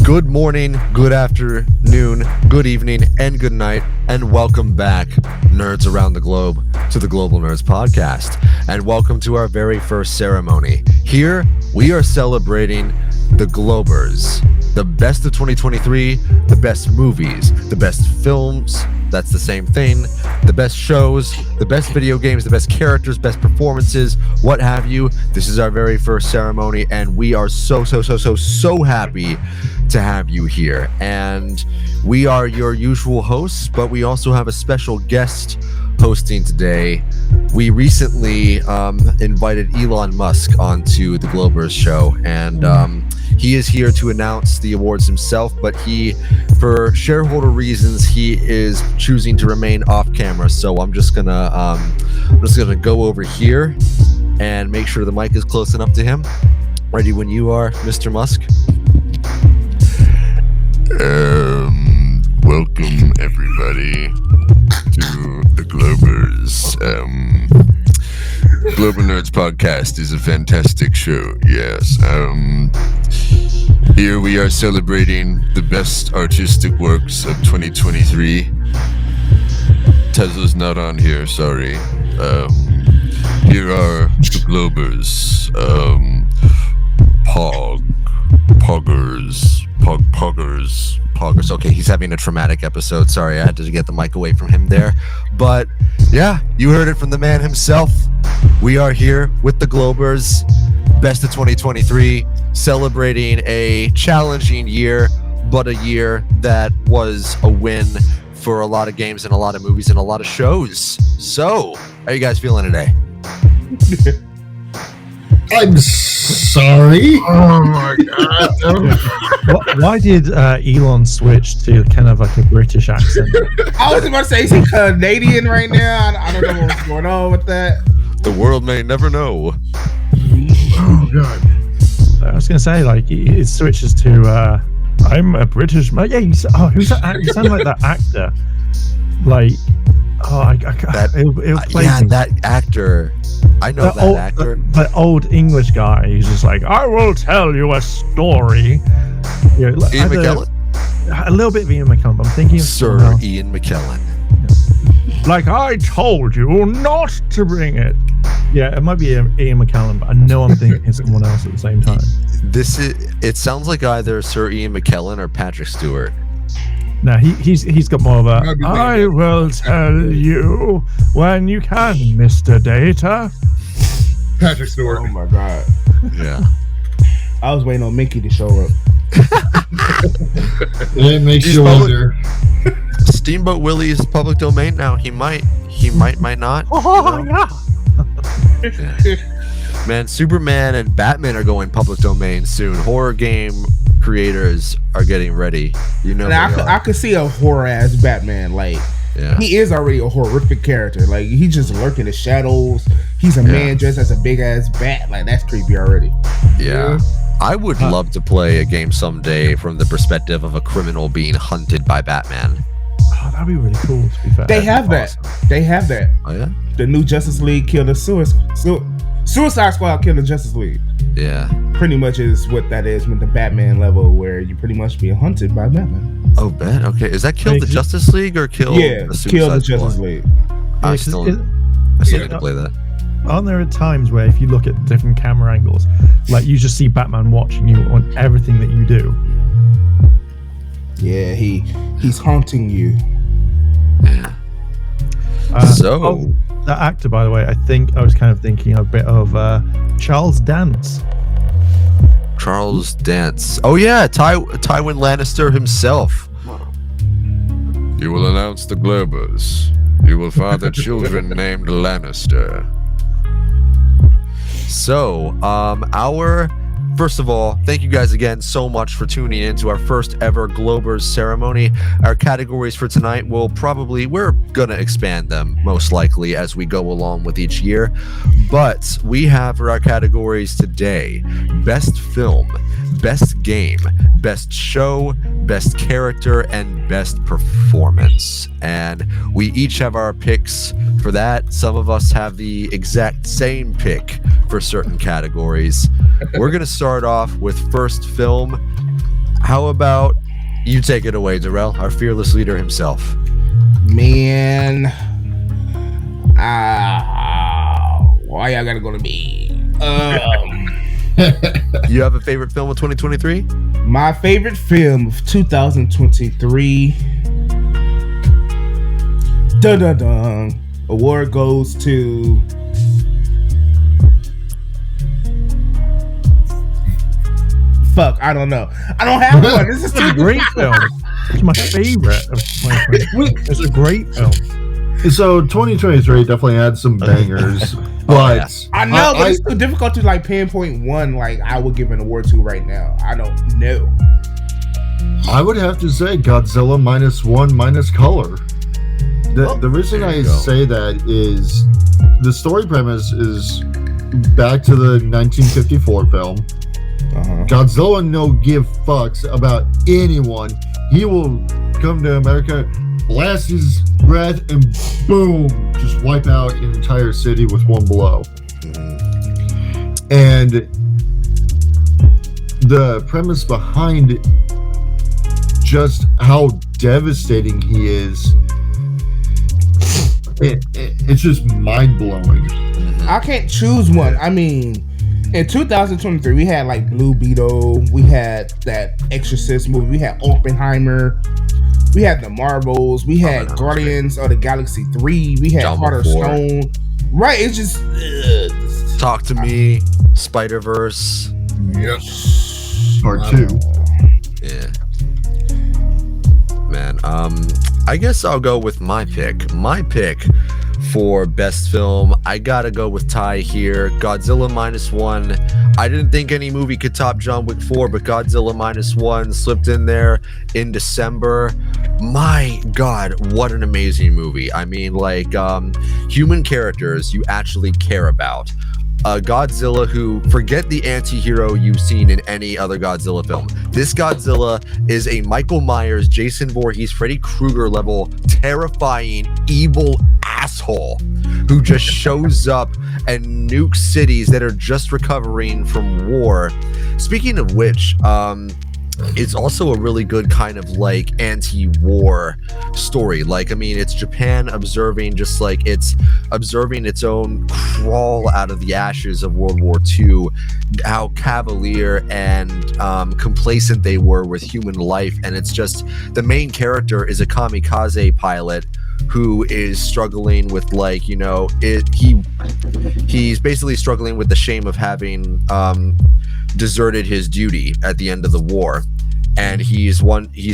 Good morning, good afternoon, good evening, and good night, and welcome back, nerds around the globe, to the Global Nerds Podcast. And welcome to our very first ceremony. Here, we are celebrating the GLOBARS, the best of 2023, the best movies, the best films, that's the same thing, the best shows, the best video games, the best characters, best performances, what have you. This is our very first ceremony, and we are so happy to have you here. And we are your usual hosts, but we also have a special guest hosting today. We recently invited Elon Musk onto the GLOBARS show, and he is here to announce the awards himself, but for shareholder reasons, he is choosing to remain off camera. So I'm just gonna go over here and make sure the mic is close enough to him. Ready when you are, Mr. Musk. Welcome everybody to the GLOBARS. Global Nerds Podcast is a fantastic show. Yes. Here we are celebrating the best artistic works of 2023. Tesla's not on here, sorry. Here are the GLOBARS. Poggers. Okay, he's having a traumatic episode. Sorry, I had to get the mic away from him there. But yeah, you heard it from the man himself. We are here with the GLOBARS, best of 2023, celebrating a challenging year, but a year that was a win for a lot of games and a lot of movies and a lot of shows. So, how are you guys feeling today? I'm sorry. Oh my god. Why did Elon switch to kind of like a British accent? I was about to say, is he Canadian right now? I don't know what's going on with that. The world may never know. Oh god. I was going to say, like, it switches to, I'm a British man. Yeah, who's that? You sound like that actor. Like, I can't. It'll play that actor. I know that actor. The old English guy who's just like, I will tell you a story. Ian McKellen? A little bit of Ian McKellen, but I'm thinking of Sir Ian McKellen. Like, I told you not to bring it. Yeah, it might be Ian McKellen, but I know I'm thinking of someone else at the same time. It sounds like either Sir Ian McKellen or Patrick Stewart. No, he's got more of a, I will tell you when you can, Mr. Data. Patrick Stewart. Oh my god. Yeah. I was waiting on Mickey to show up. It makes you wonder. Steamboat Willie is public domain now. He might not. Oh, Yeah. Man, Superman and Batman are going public domain soon. Horror game creators are getting ready. You know, I could see a horror ass Batman. Like, he is already a horrific character. Like, he just lurking in the shadows. He's a man dressed as a big ass bat. Like, that's creepy already. Yeah. I would love to play a game someday from the perspective of a criminal being hunted by Batman. Oh, that'd be really cool, to be fair. They have that. Oh, yeah? The new Justice League killed the Suicide Squad killed the Justice League. Yeah. Pretty much is what that is with the Batman level, where you pretty much being hunted by Batman. Oh, Ben. Okay. Is that killed the Justice League or killed the Suicide kill the Squad? Justice League. I still need to play that. Aren't there times where if you look at different camera angles, like you just see Batman watching you on everything that you do? Yeah, he's haunting you. Yeah. That actor, by the way, I think I was kind of thinking a bit of Charles Dance. Charles Dance. Oh yeah, Tywin Lannister himself. You will announce the GLOBARS. You will father children named Lannister. So, first of all, thank you guys again so much for tuning in to our first ever GLOBARS ceremony. Our categories for tonight we're going to expand them most likely as we go along with each year. But we have for our categories today, Best Film, Best Game, Best Show, Best Character, and Best Performance. And we each have our picks for that. Some of us have the exact same pick for certain categories. We're going to start off with First Film. How about you take it away, Darrell, our fearless leader himself? Man, why y'all gotta go to me? You have a favorite film of 2023? My favorite film of 2023. Dun dun dun. Award goes to. Fuck, I don't know. I don't have one. This is a great film. It's my favorite of 2023. It's a great film. So 2023 definitely had some bangers, but I know, but it's too difficult to like pinpoint one like I would give an award to right now. I don't know. I would have to say Godzilla -1 minus color. The reason I say that is the story premise is back to the 1954 film. Godzilla no give fucks about anyone. He will come to America, blast his breath, and boom, just wipe out an entire city with one blow. And the premise behind just how devastating he is, it's just mind-blowing. I can't choose one. I mean, in 2023, we had like Blue Beetle, we had that Exorcist movie, we had Oppenheimer, we had the Marvels, we had Guardians of the Galaxy 3, we had Heart of Stone. Right, it's just Talk to Me, Spider-Verse. Yes. Part 2. Yeah. Man, I guess I'll go with my pick. My pick for best film, I gotta go with Ty here. Godzilla -1. I didn't think any movie could top John Wick 4, but Godzilla -1 slipped in there in December. My God, what an amazing movie. I mean, like, human characters you actually care about. Godzilla who, forget the anti-hero you've seen in any other Godzilla film. This Godzilla is a Michael Myers, Jason Voorhees, Freddy Krueger level terrifying evil asshole who just shows up and nukes cities that are just recovering from war. Speaking of which, it's also a really good kind of like anti-war story. Like, I mean, it's Japan observing, just like it's observing its own crawl out of the ashes of World War II, how cavalier and complacent they were with human life. And it's just, the main character is a kamikaze pilot who is struggling with, like, you know, he's basically struggling with the shame of having deserted his duty at the end of the war, and he's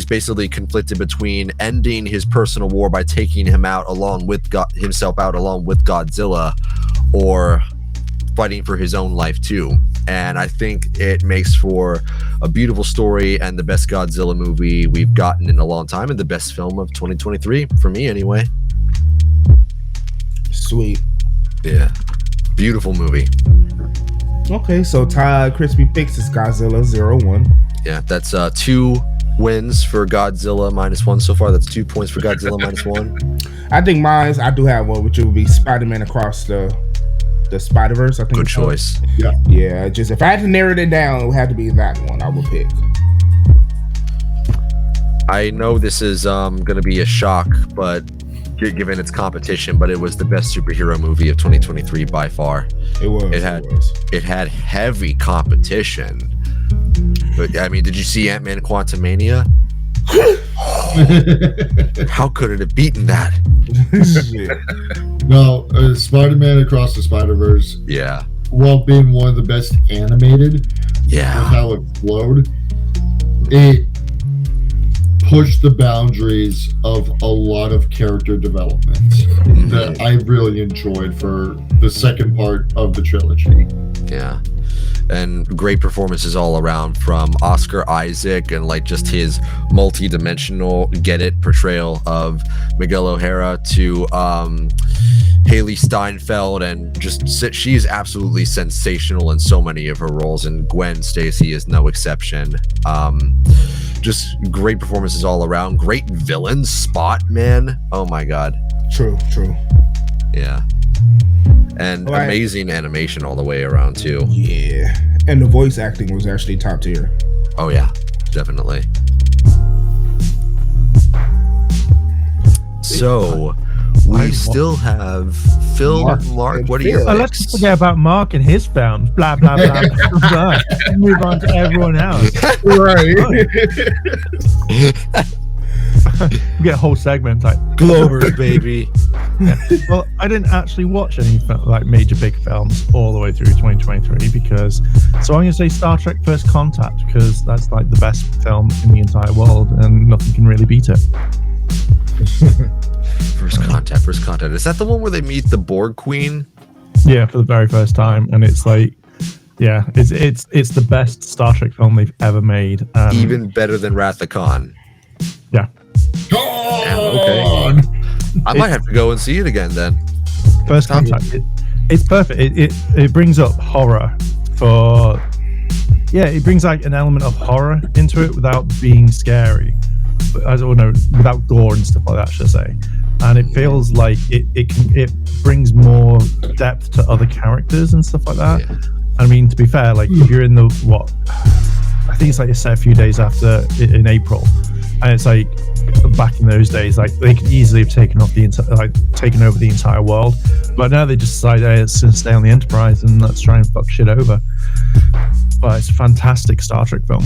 basically conflicted between ending his personal war by taking him out along with himself out along with Godzilla, or fighting for his own life too. And I think it makes for a beautiful story and the best Godzilla movie we've gotten in a long time, and the best film of 2023 for me anyway. Sweet. Yeah, beautiful movie. Okay, so Ty Crispy picks is Godzilla 0-1. Yeah, that's 2 wins for Godzilla -1 so far. That's 2 points for Godzilla -1. I think mine, I do have one, which would be Spider-Man Across the Spider-Verse. I think. Good choice. Yeah. Just if I had to narrow it down, it would have to be that one I would pick. I know this is going to be a shock, but given its competition, but it was the best superhero movie of 2023 by far. It was. It had heavy competition. But I mean, did you see Ant-Man Quantumania? How could it have beaten that? No, Spider-Man Across the Spider-Verse. Yeah. While being one of the best animated, with how it flowed, it pushed the boundaries of a lot of character development that I really enjoyed for the second part of the trilogy. Yeah. And great performances all around from Oscar Isaac, and like just his multi-dimensional portrayal of Miguel O'Hara, to Haley Steinfeld, and just she's absolutely sensational in so many of her roles, and Gwen Stacy is no exception. Just great performances all around. Great villain, Spot, man. Oh my God. True. Yeah. And amazing animation all the way around too. Yeah. And the voice acting was actually top tier. Oh yeah. definitely. So we still have Phil, Mark. What are your let's picks? just forget about Mark and his films. Blah blah blah. blah, blah. Move on to everyone else. Right. We get a whole segment like Globers, baby. Yeah. Well, I didn't actually watch any like major big films all the way through 2023 because. So I'm going to say Star Trek: First Contact because that's like the best film in the entire world, and nothing can really beat it. First Contact. Is that the one where they meet the Borg Queen? Yeah, for the very first time, and it's like, yeah, it's the best Star Trek film they've ever made. Even better than Wrath of Khan. Yeah. Okay. I might have to go and see it again then. First Contact. It's perfect. It brings up horror for. Yeah, it brings like an element of horror into it without being scary. I don't know, without gore and stuff like that, should I say. And it feels like it brings more depth to other characters and stuff like that. Yeah. I mean, to be fair, like if you're in the I think it's like a few days after in April, and it's like back in those days, like they could easily have taken over the entire world, but now they just decide, hey, let's just stay on the Enterprise and let's try and fuck shit over. But it's a fantastic Star Trek film.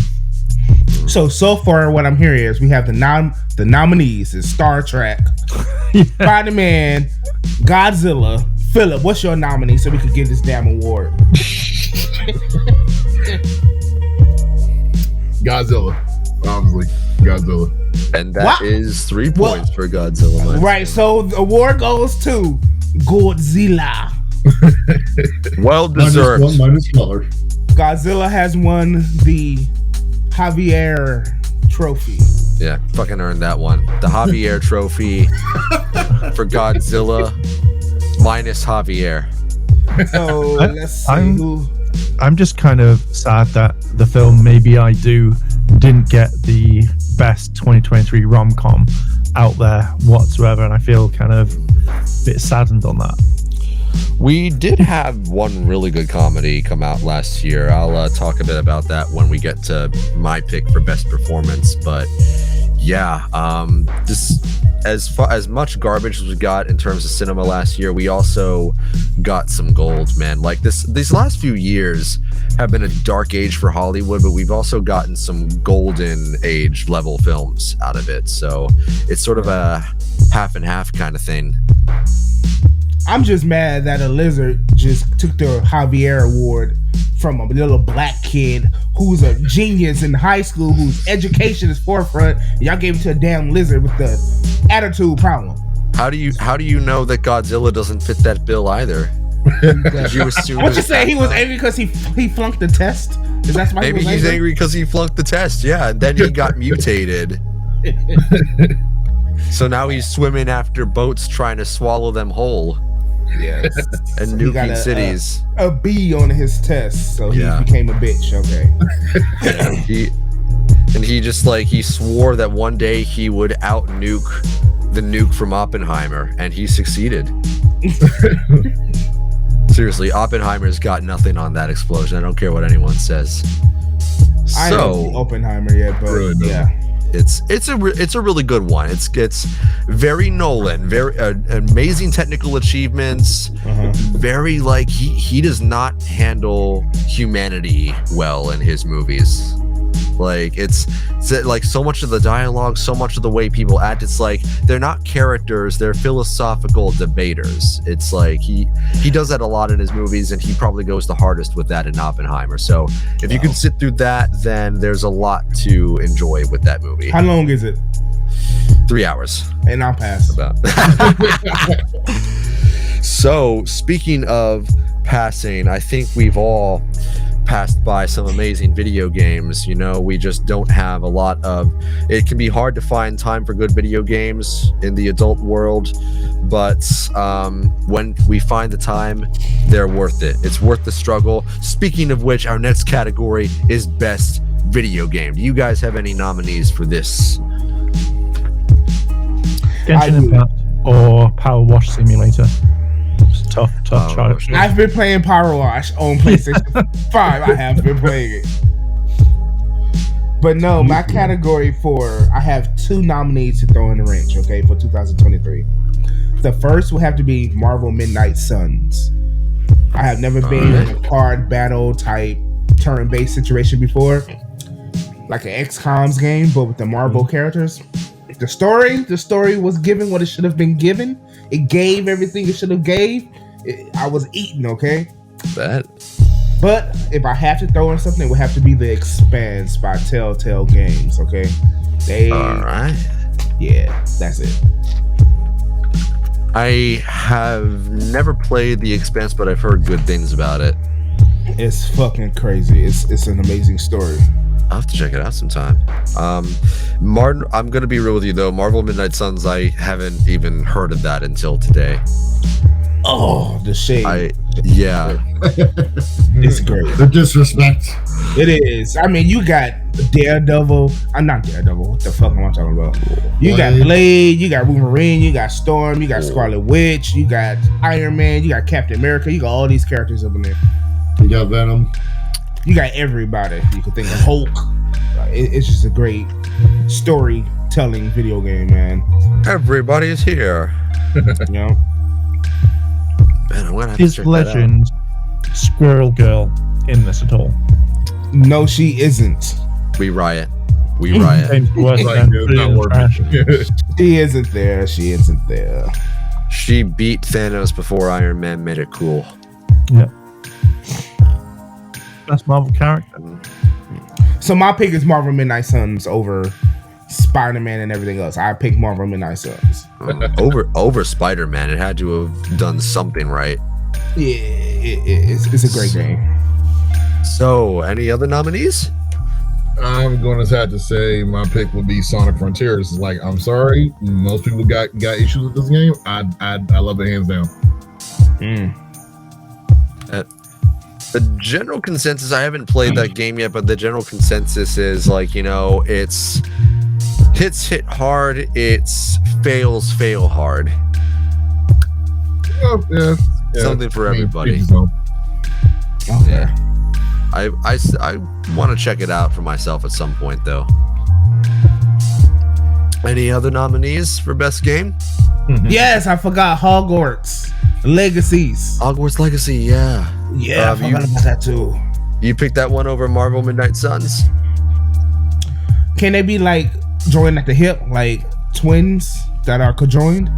So far, what I'm hearing is we have the nominees is Star Trek, Spider-Man, Godzilla. Philip, what's your nominee so we can get this damn award? Godzilla, obviously. Godzilla. And that is 3 points for Godzilla. Right, so the award goes to Godzilla. Well deserved. -1, -color. Godzilla has won the Javier Trophy. Yeah, fucking earned that one. The Javier Trophy for Godzilla minus Javier. So let's see who. I'm just kind of sad that the film Maybe I Do didn't get the best 2023 rom-com out there whatsoever, and I feel kind of a bit saddened on that. We did have one really good comedy come out last year. I'll talk a bit about that when we get to my pick for best performance. But yeah, this as much garbage as we got in terms of cinema last year, we also got some gold, man. Like these last few years have been a dark age for Hollywood, but we've also gotten some golden age level films out of it. So it's sort of a half and half kind of thing. I'm just mad that a lizard just took the Javier Award from a little black kid who's a genius in high school, whose education is forefront. Y'all gave it to a damn lizard with the attitude problem. How do you know that Godzilla doesn't fit that bill either? Did you assume? What you say? He was angry because he flunked the test? Is that why maybe he's angry because he flunked the test? Yeah, and then he got mutated. So now he's swimming after boats trying to swallow them whole. Yes. And so nuking cities. A B on his test, so he became a bitch. Okay. He just he swore that one day he would out nuke the nuke from Oppenheimer, and he succeeded. Seriously, Oppenheimer's got nothing on that explosion. I don't care what anyone says. I haven't seen Oppenheimer yet, but really yeah. It's a really good one. It's very Nolan, very amazing technical achievements. Very he does not handle humanity well in his movies. It's so much of the dialogue, so much of the way people act. It's they're not characters; they're philosophical debaters. It's he does that a lot in his movies, and he probably goes the hardest with that in Oppenheimer. So if you can sit through that, then there's a lot to enjoy with that movie. How long is it? 3 hours. And I'll pass. So speaking of passing, I think we've all passed by some amazing video games. We just don't have a lot of it. Can be hard to find time for good video games in the adult world, but when we find the time, they're worth it. It's worth the struggle. Speaking of which, our next category is best video game. Do you guys have any nominees for this? Genshin Impact or Power Wash Simulator. Tough choice. I've been playing Power Wash on PlayStation 5. I have been playing it. But no, my category I have 2 nominees to throw in the range, okay, for 2023. The first will have to be Marvel Midnight Suns. I have never been in a card battle type turn-based situation before. Like an XCOM's game, but with the Marvel characters. The story was given what it should have been given. It gave everything it should have gave. I was eating, okay? That. But if I have to throw in something, it would have to be The Expanse by Telltale Games, okay? All right. Yeah, that's it. I have never played The Expanse, but I've heard good things about it. It's fucking crazy. It's an amazing story. I'll have to check it out sometime. Martin, I'm gonna be real with you though. Marvel Midnight Suns, I haven't even heard of that until today. Oh, the shade. Yeah. It's great. The disrespect. It is. I mean, you got Daredevil. I'm not Daredevil. What the fuck am I talking about? You got Blade. You got Wolverine. You got Storm. You got Scarlet Witch. You got Iron Man. You got Captain America. You got all these characters up in there. You got Venom. You got everybody. You could think of Hulk. It's just a great storytelling video game, man. Everybody is here. You know? Man, I'm gonna have Is to check Legend Squirrel Girl in this at all? No, she isn't. that out. We riot. James Worth and trash. She isn't there. She isn't there. She beat Thanos before Iron Man made it cool. Yeah. Best Marvel character. So my pick is Marvel Midnight Suns over Spider-Man and everything else. I pick Marvel Midnight Suns. Over Spider-Man, it had to have done something right. Yeah, it's a great game. So, any other nominees? I'm going to have to say my pick would be Sonic Frontiers. Like, I'm sorry, most people got issues with this game. I love it hands down. The general consensus, I haven't played that game yet, but the general consensus is like, you know, it's hits hit hard, it's fail hard. Oh, yeah, Something for everybody. Okay. I want to check it out for myself at some point, though. Any other nominees for best game? Yes, I forgot Hogwarts Legacies. Hogwarts Legacy, yeah. Yeah, I forgot about that too. You picked that one over Marvel Midnight Suns? Can they be like joined at the hip, like twins that are conjoined?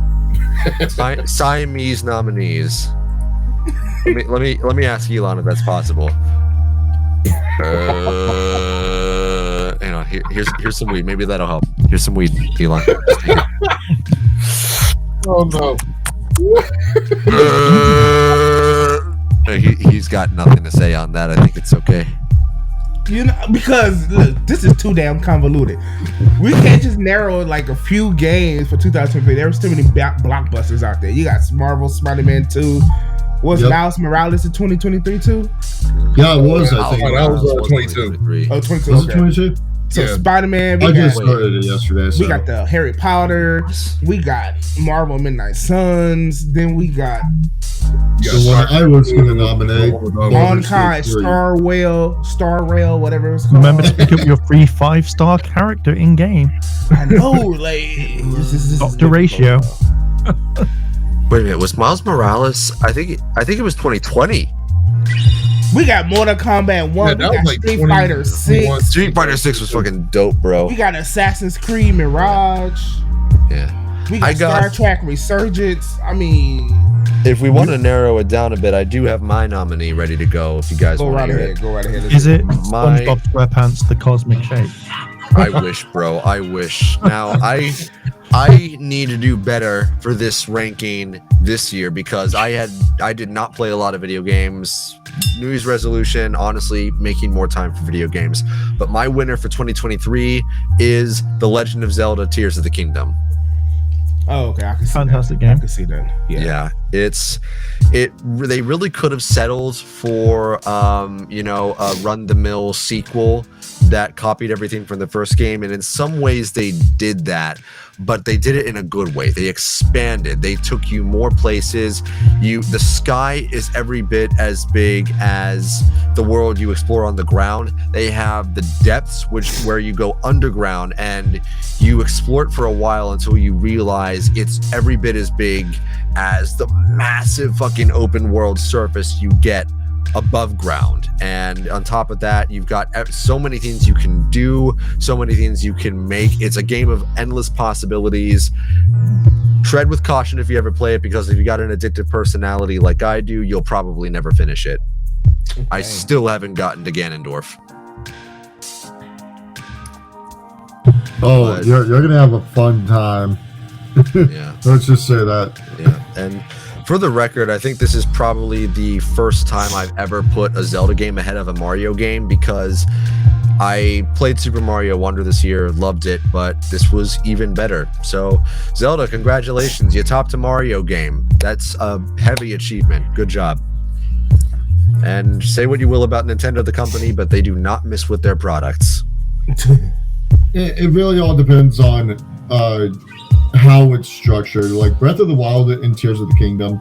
Siamese nominees. Let me ask Elon if that's possible. Hang on. Here's some weed. Maybe that'll help. Here's some weed, Elon. Oh no. He's got nothing to say on that. I think it's okay. You know, because look, this is too damn convoluted. We can't just narrow like a few games for 2023. There was too many blockbusters out there. You got Marvel Spider-Man 2. Was Miles Morales in 2023 too? Yeah, it was. I think that was 22. Oh, 22. Was it Okay. 22? So Yeah. Spider-Man. I just started it yesterday. So. We got the Harry Potter. We got Marvel Midnight Suns. Then we got the one I was going to nominate. Honkai Star Rail, whatever it's called. Remember to pick up your free 5-star character in game. I know, like this Dr. Ratio. Wait a minute. Was Miles Morales? I think it was 2020. We got Mortal Kombat 1. Yeah, We that got was like Street Fighter 6. Street Fighter 6 was fucking dope, bro. We got Assassin's Creed Mirage. Yeah. We got Star Trek Resurgence. I mean, if we want to narrow it down a bit, I do have my nominee ready to go. If you guys go want right to hear ahead. it. Go right ahead. Is it SpongeBob SquarePants: The Cosmic Shape? I wish, bro. I wish. Now, I need to do better for this ranking this year because I did not play a lot of video games. New Year's resolution, honestly, making more time for video games. But my winner for 2023 is The Legend of Zelda: Tears of the Kingdom. Oh, okay. I can see Fantastic that. game. I can see that. Yeah. They really could have settled for a run-the-mill sequel that copied everything from the first game, and in some ways they did that, but they did it in a good way. They expanded. They took you more places. The sky is every bit as big as the world you explore on the ground. They have the depths, where you go underground and you explore it for a while until you realize it's every bit as big as the massive fucking open world surface you get above ground. And on top of that, you've got so many things you can do, so many things you can make. It's a game of endless possibilities. Tread with caution if you ever play it, because if you got an addictive personality like I do, you'll probably never finish it. Okay. I still haven't gotten to Ganondorf. But you're gonna have a fun time. Yeah. Let's just say that. Yeah. And for the record, I think this is probably the first time I've ever put a Zelda game ahead of a Mario game, because I played Super Mario Wonder this year, loved it, but this was even better. So, Zelda, congratulations. You topped a Mario game. That's a heavy achievement. Good job. And say what you will about Nintendo, the company, but they do not miss with their products. It really all depends on how it's structured. Like Breath of the Wild and Tears of the Kingdom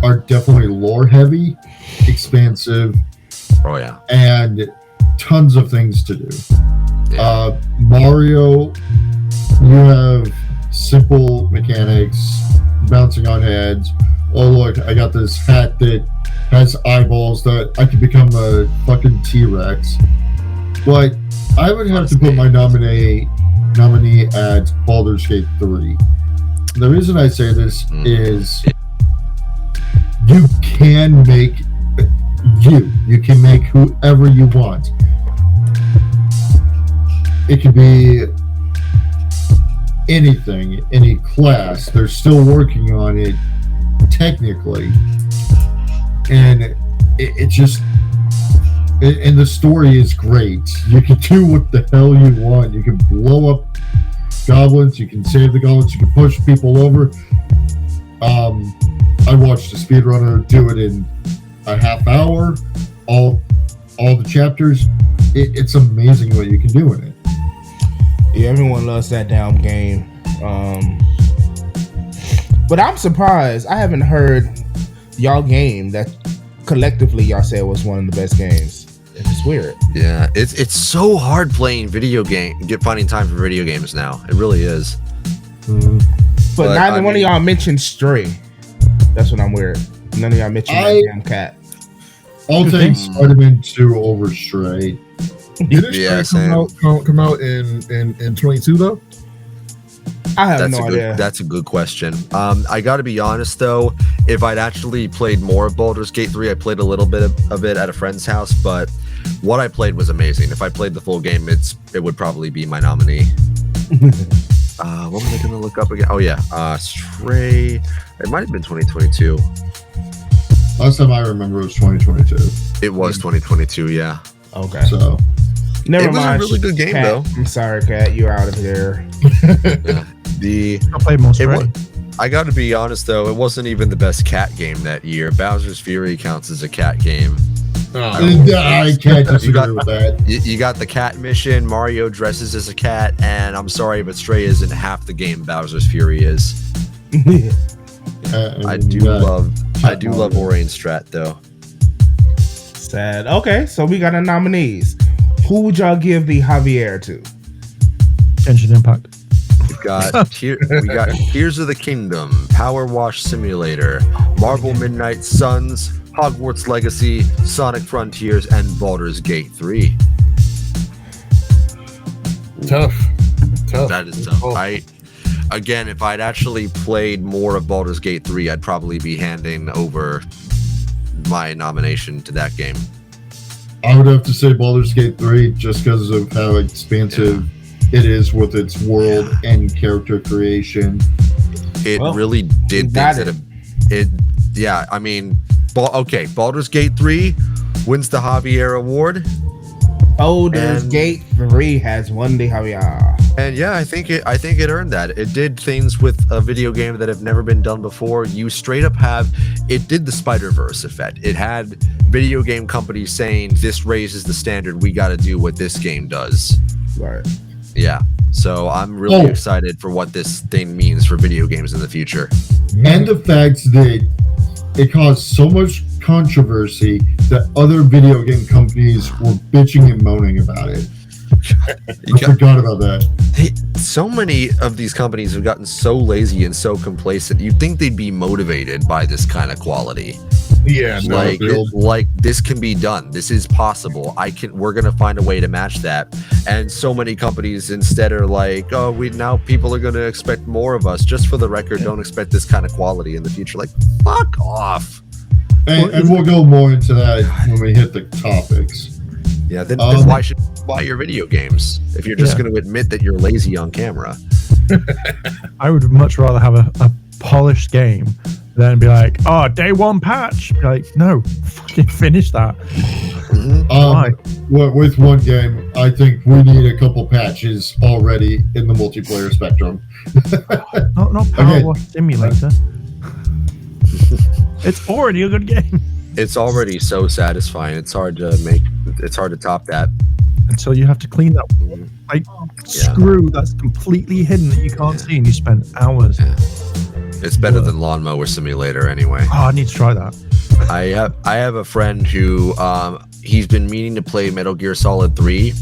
are definitely lore heavy, expansive, and tons of things to do. Yeah. Mario, you have simple mechanics, bouncing on heads. Oh look, I got this hat that has eyeballs that I could become a fucking T-Rex. But I would have to put my nominee at Baldur's Gate 3. The reason I say this is you can make whoever you want. It could be anything, any class. They're still working on it technically, and it just. And the story is great. You can do what the hell you want. You can blow up goblins. You can save the goblins. You can push people over. I watched a speedrunner do it in a half hour. All the chapters. It's amazing what you can do in it. Yeah, everyone loves that damn game. But I'm surprised. I haven't heard y'all game that collectively y'all said was one of the best games. It's weird. Yeah, it's so hard playing finding time for video games now. It really is. But neither one of y'all mentioned Stray. That's what I'm weird. None of y'all mentioned that damn cat. I'll take Spider-Man 2 over Stray. Did Stray come out in 22 though? I have no idea. That's a good question. I got to be honest though, if I'd actually played more of Baldur's Gate 3, I played a little bit of it at a friend's house, but what I played was amazing. If I played the full game, it would probably be my nominee. What was I going to look up again? Oh yeah, Stray. It might have been 2022. Last time I remember it was 2022. It was 2022, yeah. Okay. So never mind. It was a really good game Kat, though. I'm sorry, Kat. You're out of here. I played more Stray. I got to be honest though, it wasn't even the best cat game that year. Bowser's Fury counts as a cat game. I can't disagree with that. You got the cat mission. Mario dresses as a cat, and I'm sorry, but Stray isn't half the game Bowser's Fury is. I do love Orion Strat though. Sad. Okay, so we got our nominees. Who would y'all give the Javier to? Genshin Impact. We got Tears of the Kingdom, Power Wash Simulator, Marvel Midnight Suns, Hogwarts Legacy, Sonic Frontiers, and Baldur's Gate 3. Tough. That is tough. Again, if I'd actually played more of Baldur's Gate 3, I'd probably be handing over my nomination to that game. I would have to say Baldur's Gate 3 just because of how expansive it is with its world and character creation. It really did things that I mean, Baldur's Gate 3 wins the Javier Award. Baldur's Gate 3 has won the Javier. And yeah, I think it earned that. It did things with a video game that have never been done before. You straight up it did the Spider-Verse effect. It had video game companies saying this raises the standard. We got to do what this game does. Right. Yeah. So I'm really excited for what this thing means for video games in the future. And the fact that it caused so much controversy that other video game companies were bitching and moaning about it. I forgot about that. So many of these companies have gotten so lazy and so complacent. You'd think they'd be motivated by this kind of quality. Yeah, like this can be done. This is possible. We're gonna find a way to match that. And so many companies instead are like, oh, now people are gonna expect more of us. Just for the record, don't expect this kind of quality in the future. Like, fuck off. And we'll go more into that when we hit the topics. Yeah, then why should you buy your video games if you're just going to admit that you're lazy on camera? I would much rather have a polished game than be like, oh, day one patch. Be like, no, fucking finish that. Why? With one game, I think we need a couple patches already in the multiplayer spectrum. not Power Wash Simulator. It's already a good game. It's already so satisfying. It's hard to top that. Until you have to clean that screw that's completely hidden that you can't see, and you spend hours. Yeah. It's better than Lawnmower Simulator anyway. Oh, I need to try that. I have a friend who he's been meaning to play Metal Gear Solid 3,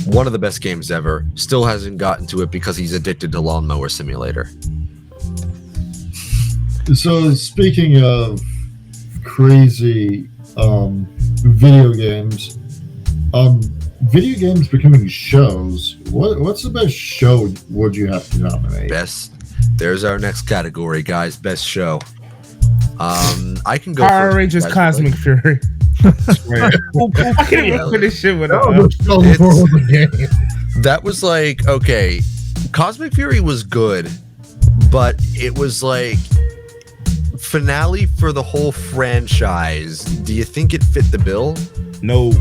one of the best games ever. Still hasn't gotten to it because he's addicted to Lawnmower Simulator. So speaking of crazy video games becoming shows, what's the best show would you have to nominate? There's our next category, guys. Best show. I can go Power Rangers Cosmic Fury. I can't even finish shit with that was like, okay, Cosmic Fury was good, but it was like finale for the whole franchise. Do you think it fit the bill? No.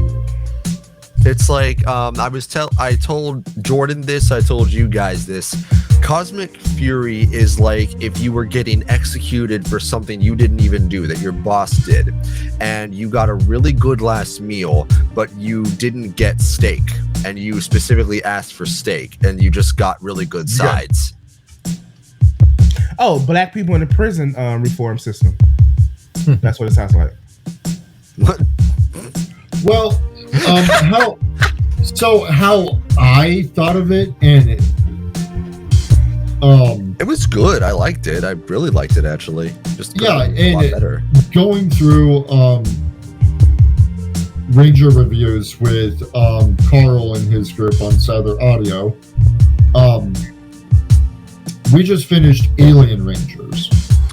It's like I told Jordan this, I told you guys this. Cosmic Fury is like if you were getting executed for something you didn't even do that your boss did, and you got a really good last meal, but you didn't get steak, and you specifically asked for steak, and you just got really good sides. Oh, black people in the prison reform system. That's what it sounds like. What? Well, how I thought of it, and it was good. I liked it. I really liked it actually. Just a lot better. Going through Ranger reviews with Carl and his group on Souther Audio, we just finished Alien Rangers,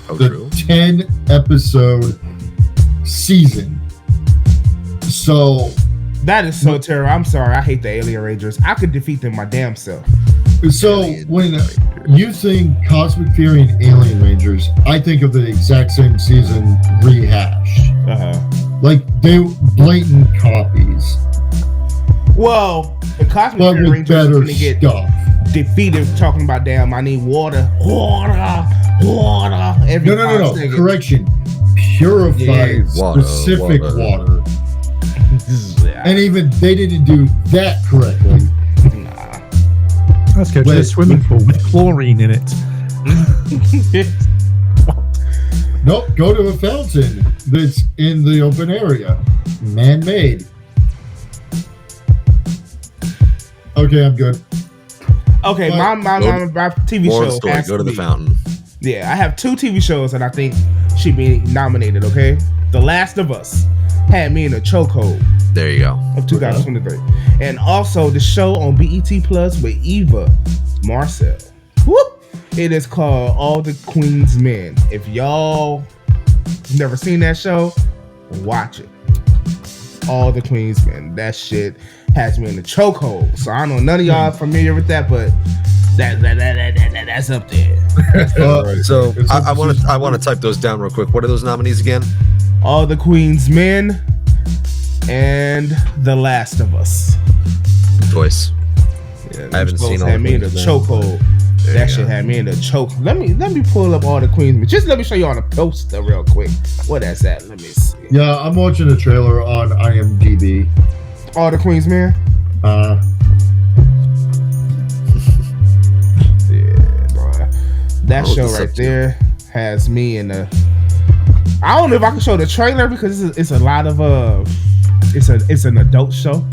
the 10-episode season. So that is so terrible. I'm sorry. I hate the Alien Rangers. I could defeat them my damn self. So when you think Cosmic Fury and Alien Rangers, I think of the exact same season rehashed. Like they blatant copies. Well, the Cosmic Fury Rangers are going to get defeated talking about damn. I need water. Every no. Correction. Purified specific water. And even they didn't do that correctly. Nah. Let's go to the swimming pool with chlorine in it. Nope, go to a fountain that's in the open area. Man-made. Okay, I'm good. Okay, my TV show story. has Go to the fountain. Yeah, I have 2 TV shows that I think should be nominated, okay? The Last of Us had me in a chokehold. There you go. Of 2023. And also the show on BET Plus with Eva Marcel. Whoop! It is called All the Queen's Men. If y'all never seen that show, watch it. All the Queen's Men. That shit has me in the chokehold. So I know none of y'all are familiar with that, but that's up there. So I want to type those down real quick. What are those nominees again? All the Queen's Men and The Last of Us. Choice. Yeah, I haven't seen all had me in the Queens, chokehold. That shit had me in the choke. Let me pull up all the Queens. Just let me show you on the poster real quick. What that's at? Let me see. Yeah, I'm watching the trailer on IMDb. All the Queens, man. Yeah, boy. That show right there has me in the. I don't know if I can show the trailer because it's a lot of it's an adult show.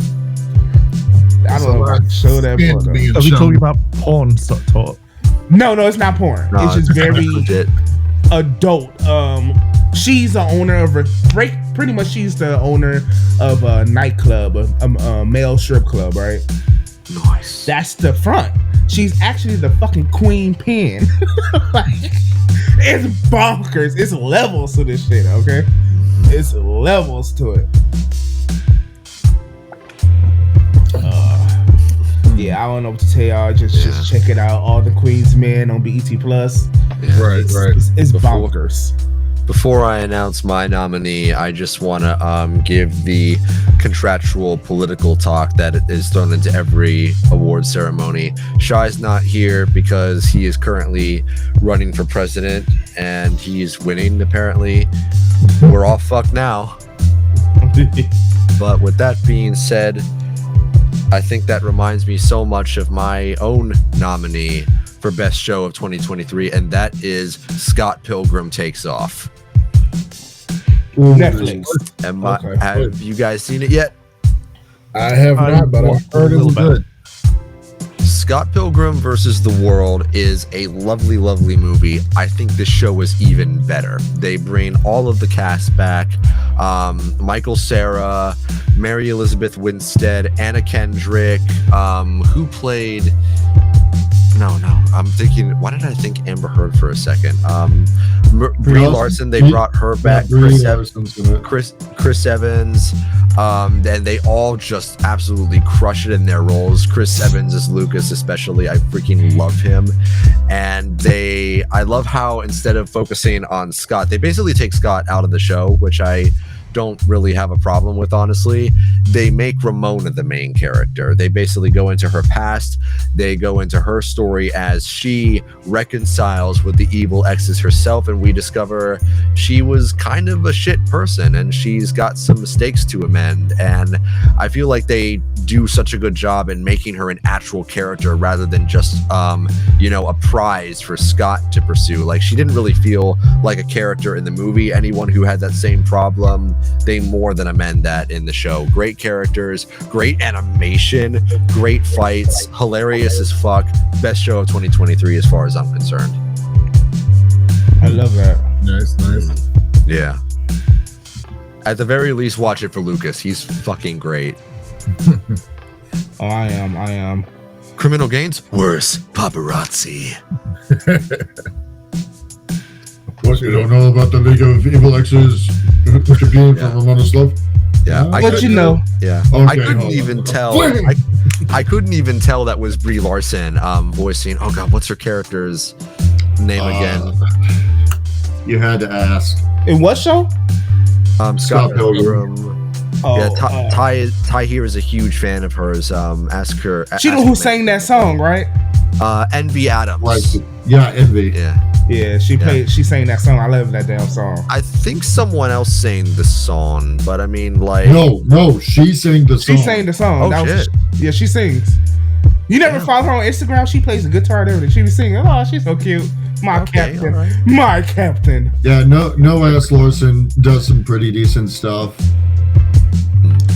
I don't know if I can show that. Are we talking about porn talk? No, it's not porn. No, it's just very legit. adult. She's the owner of pretty much she's the owner of a nightclub, a male strip club, right? Nice. That's the front. She's actually the fucking queen pin. Like, it's bonkers. It's levels to this shit, okay? It's levels to it. Yeah, I don't know what to tell y'all. Just check it out. All the Queens Men on BET Plus. Yeah. Right. It's bonkers. Before I announce my nominee, I just want to give the contractual political talk that is thrown into every award ceremony. Shai's not here because he is currently running for president and he's winning, apparently. We're all fucked now. But with that being said, I think that reminds me so much of my own nominee for Best Show of 2023, and that is Scott Pilgrim Takes Off. Netflix. Have you guys seen it yet? I have not, but I've heard it was good. Scott Pilgrim versus the World is a lovely, lovely movie. I think this show is even better. They bring all of the cast back. Michael Cera, Mary Elizabeth Winstead, Anna Kendrick, who played... No, I'm thinking, why did I think Amber Heard for a second? Brie Larson, they brought her back. Chris Evans, and they all just absolutely crush it in their roles. Chris Evans as Lucas, especially. I freaking love him. And I love how instead of focusing on Scott, they basically take Scott out of the show, which I don't really have a problem with, honestly. They make Ramona the main character. They basically go into her past. They go into her story as she reconciles with the evil exes herself, and we discover she was kind of a shit person and she's got some mistakes to amend. And I feel like they do such a good job in making her an actual character rather than just a prize for Scott to pursue. Like, she didn't really feel like a character in the movie. Anyone who had that same problem, they more than amend that in the show. Great characters, great animation, great fights, hilarious as fuck. Best show of 2023 as far as I'm concerned. I love that. Nice. Yeah. At the very least, watch it for Lucas. He's fucking great. Oh, I am. Criminal Gains? Worse. Paparazzi. What, you don't know about the League of Evil Exes competing for Ramona's love? Yeah, but you know. Yeah, okay, I couldn't even tell. I couldn't even tell that was Brie Larson voicing. Oh God, what's her character's name again? You had to ask. In what show? Scott Pilgrim. Oh, Yeah, Ty here is a huge fan of hers. Ask her. She know who sang that song, right? Envy Adams. Right. Yeah, Envy. Yeah, she sang that song. I love that damn song. I think someone else sang the song, but I mean, like, no, she sang the song. She sang the song. Oh shit! Yeah, she sings. You never follow her on Instagram? She plays the guitar and everything. She was singing. Oh, she's so cute. My captain. Right. My captain. Yeah, no ass Larson does some pretty decent stuff.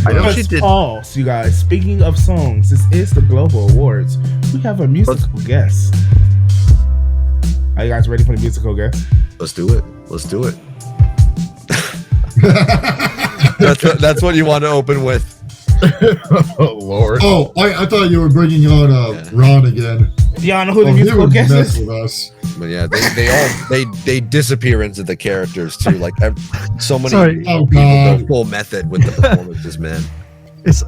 I know she did. Pause, you guys. Speaking of songs, this is the Global Awards. We have a musical guest. Are you guys ready for the musical guest? Let's do it. That's what you want to open with. Oh Lord. Oh, I thought you were bringing on Ron again. Y'all know who the musical guest is? With us. But yeah, they disappear into the characters too. Like so many Sorry. people go full method with the performances, man.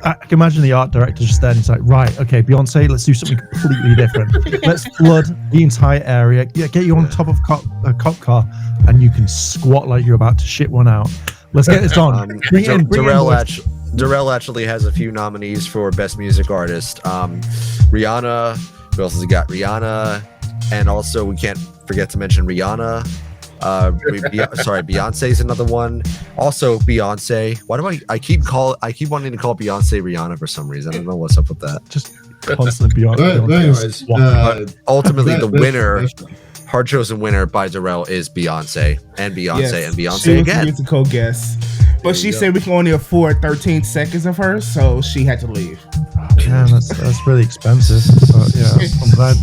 I can imagine the art director just there and he's like, right, okay, Beyonce, let's do something completely different. Let's flood the entire area. Get you on top of a cop car and you can squat like you're about to shit one out. Let's get this on. Bring Darrell Darrell actually has a few nominees for Best Music Artist. Rihanna. Who else has got? Rihanna, and also we can't forget to mention Rihanna. Beyonce's another one. Also Beyonce. Why do I keep wanting to call Beyonce Rihanna for some reason. I don't know what's up with that. Just constantly Beyonce. But anyways, But ultimately, the winner, hard chosen winner by Darrell is Beyonce and Beyonce and she Beyonce was the again. musical guest. But she said we can only afford 13 seconds of her, so she had to leave. Yeah, that's really expensive. But yeah,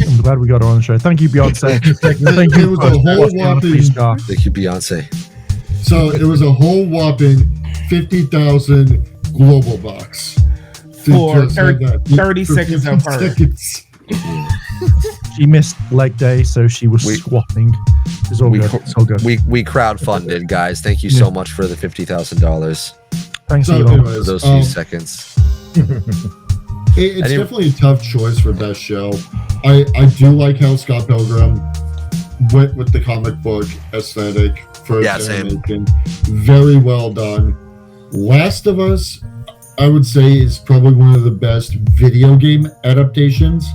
I'm glad we got her on the show. Thank you, Beyonce. Thank It you was for a whole watching on the whopping- free scar. Thank you, Beyonce. So it was a whole whopping 50,000 global bucks For just have 30 seconds of her. seconds. She missed leg day, so she was squatting. It's all good. It's all good. We crowdfunded, guys. Thank you so much for the $50,000 Thanks, So Elon. anyways, for those few seconds. It's definitely a tough choice for best show. I do like how Scott Pilgrim went with the comic book aesthetic for its animation. Very well done. Last of Us, I would say, is probably one of the best video game adaptations.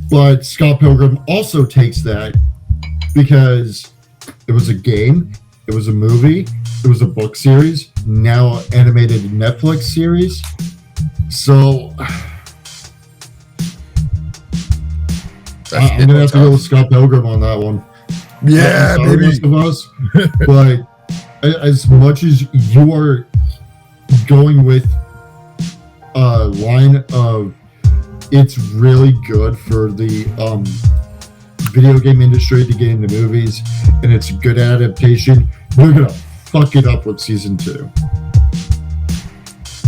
But Scott Pilgrim also takes that because it was a game, it was a movie, it was a book series, now animated Netflix series. So I'm gonna have to go with Scott Pilgrim on that one. Yeah, Sorry, baby. Rest of Us. But as much as you are going with a line of it's really good for the video game industry to get into movies and it's a good adaptation, you're gonna fuck it up with season 2.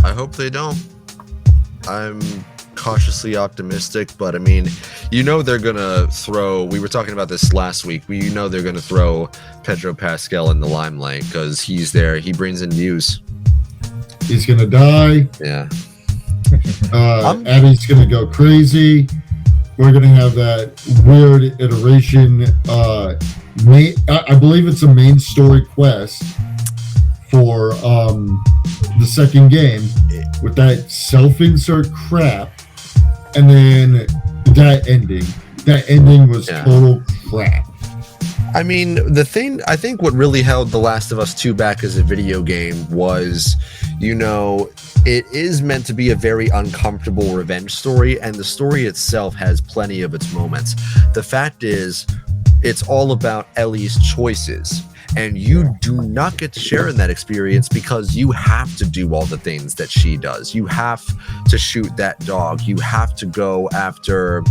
I hope they don't. I'm cautiously optimistic, but I mean, they're gonna throw. We were talking about this last week. They're gonna throw Pedro Pascal in the limelight because he's there. He brings in views. He's gonna die. Yeah. Abby's gonna go crazy. We're gonna have that weird iteration. I believe it's a main story quest for the second game with that self-insert crap, and then that ending was total crap. I mean, I think what really held The Last of Us 2 back as a video game was, it is meant to be a very uncomfortable revenge story, and the story itself has plenty of its moments. The fact is, it's all about Ellie's choices, and you do not get to share in that experience because you have to do all the things that she does. You have to shoot that dog. You have to go after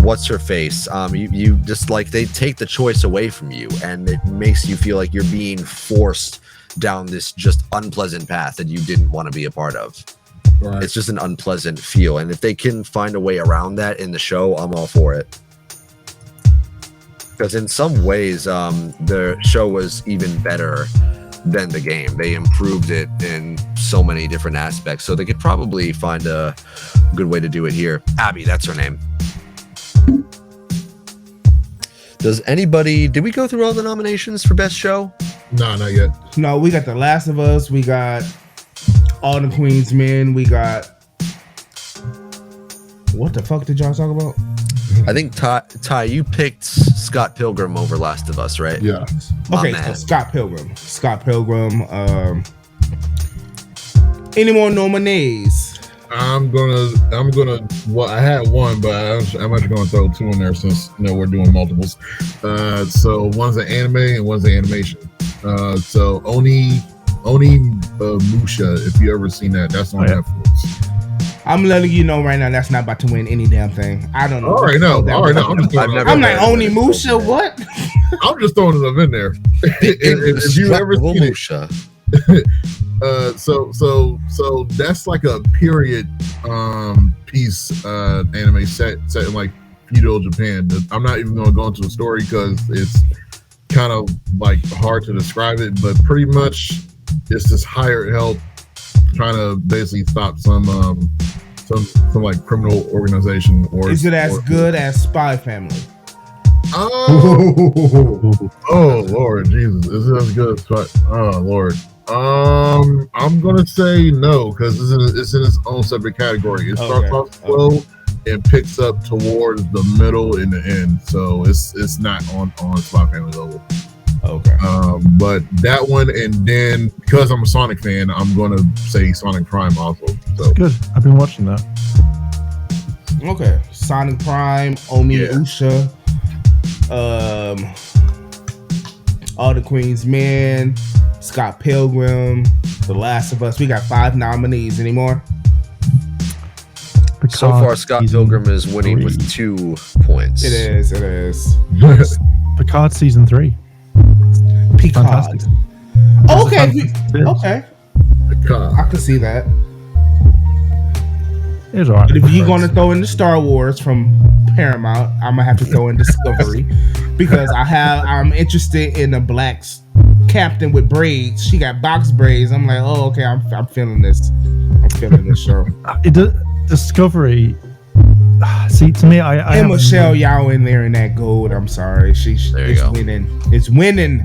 what's her face. You just they take the choice away from you, and it makes you feel like you're being forced down this just unpleasant path that you didn't want to be a part of. Right. It's just an unpleasant feel, and if they can find a way around that in the show, I'm all for it. Because in some ways, the show was even better than the game. They improved it in so many different aspects, so they could probably find a good way to do it here. Abby, that's her name. Did we go through all the nominations for Best Show? No, not yet. No, we got The Last of Us. We got All the Queen's Men. We got... What the fuck did y'all talk about? I think, Ty, you picked Scott Pilgrim over Last of Us, right? Yeah. Okay, man. so Scott Pilgrim. Any more nominees? I'm gonna. Well, I had one, but I'm actually gonna throw two in there since we're doing multiples. So one's an anime and one's an animation. So Oni Musha, if you ever seen that, that's on Netflix. I'm letting you know right now that's not about to win any damn thing. I don't know. All right, no. I'm just throwing I'm like, Oni Musha, what? I'm just throwing it up in there. if you ever seen it, Musha. So that's like a period piece anime set in like feudal Japan. I'm not even going to go into the story because it's kind of like hard to describe it, but pretty much it's this hired help trying to basically stop some like criminal organization. Or is it as good as Spy Family? Oh Lord Jesus, is it as good as Spy? Oh Lord. I'm gonna say no because it's in its own separate category. It starts off slow and picks up towards the middle and the end, so it's not on Spy Family level. Okay. But that one, and then because I'm a Sonic fan, I'm gonna say Sonic Prime also. So Good. I've been watching that. Okay. Sonic Prime, Omi Usha, All the Queen's Men, Scott Pilgrim, The Last of Us. We got 5 nominees. Any more? Picard So far, Scott season Pilgrim is winning 3. with 2 points. It is. Picard season 3. Picard. Fantastic. Okay. Fantastic. Okay. I can see that. It was alright. But if you're gonna throw in the Star Wars from Paramount, I'm gonna have to throw in Discovery because I'm interested in a black captain with braids. She got box braids. I'm like, oh, okay, I'm feeling this. I'm feeling this show. Discovery. See, to me, I and Michelle Yeoh in there in that gold. I'm sorry, it's winning. It's winning.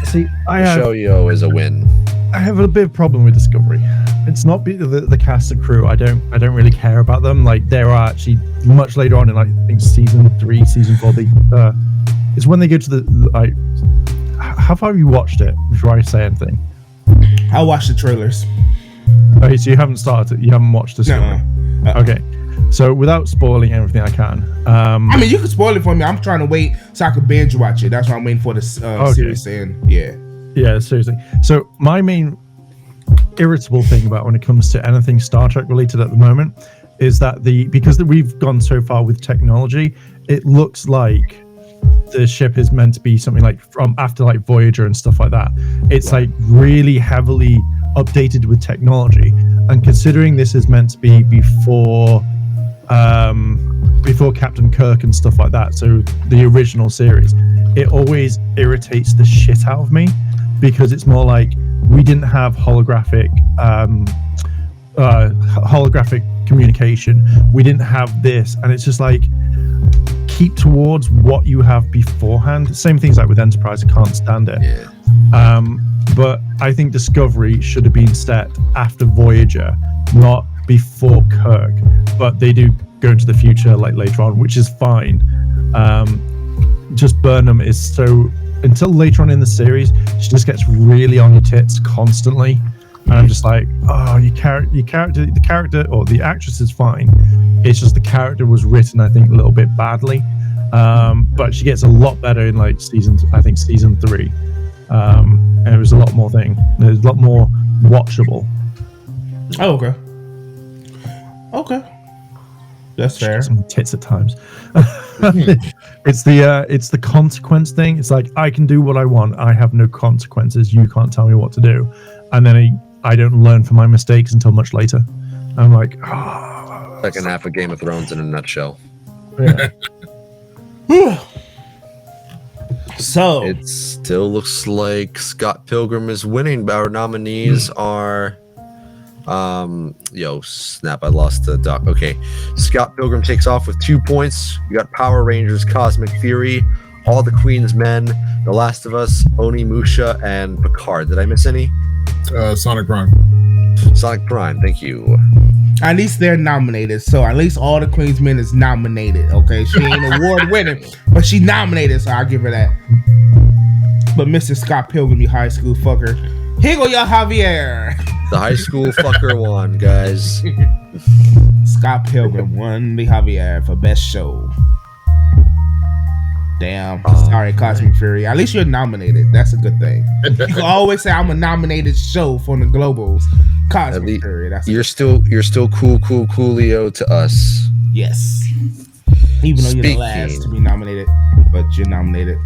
See, Michelle Yeoh is a win. I have a bit of problem with Discovery. It's not the cast and crew. I don't really care about them. Like, they are actually much later on in, like, I think season 3, season 4. It's when they go to the how far have you watched it before I say anything? I watched the trailers. Okay, so you haven't started. You haven't watched Discovery. No. Okay, so without spoiling everything, I can. I mean, you can spoil it for me. I'm trying to wait so I can binge watch it. That's why I'm waiting for the series to end. Yeah, seriously. So my main irritable thing about when it comes to anything Star Trek related at the moment is that because we've gone so far with technology, it looks like the ship is meant to be something like from after like Voyager and stuff like that. It's like really heavily updated with technology, and considering this is meant to be before Captain Kirk and stuff like that, so the original series, it always irritates the shit out of me because it's more like we didn't have holographic communication. We didn't have this, and it's just like, keep towards what you have beforehand. Same things like with Enterprise. I can't stand it. But I think Discovery should have been set after Voyager, not before Kirk. But they do go into the future like later on, which is fine. Just Burnham is so, until later on in the series, she just gets really on your tits constantly. And I'm just like, oh, the character or the actress is fine. It's just the character was written, I think, a little bit badly. But she gets a lot better in like season 3. And it was a lot more there's a lot more watchable. Oh, okay. That's fair. Some tits at times. It's the consequence thing. It's like, I can do what I want. I have no consequences. You can't tell me what to do. And then I don't learn from my mistakes until much later. I'm like, Second half of Game of Thrones in a nutshell. Yeah. So It still looks like Scott Pilgrim is winning, but our nominees are snap, I lost the doc. Okay. Scott Pilgrim takes off with 2 points. We got Power Rangers, Cosmic Fury, All the Queen's Men, The Last of Us, Onimusha, and Picard. Did I miss any? Sonic Prime. Sonic Prime, thank you. at least they're nominated. So at least All the Queen's Men is nominated. Okay, she ain't award winning, but she nominated, so I'll give her that. But Mr. Scott Pilgrim, you high school fucker. Here go your Javier. The high school fucker won, guys. Scott Pilgrim won the Javier for best show. Damn. Sorry, Cosmic Fury. At least you're nominated. That's a good thing. You can always say I'm a nominated show for the Globals. Cosmic Fury. You're still Coolio to us. Yes. Even though you're the last to be nominated, but you're nominated.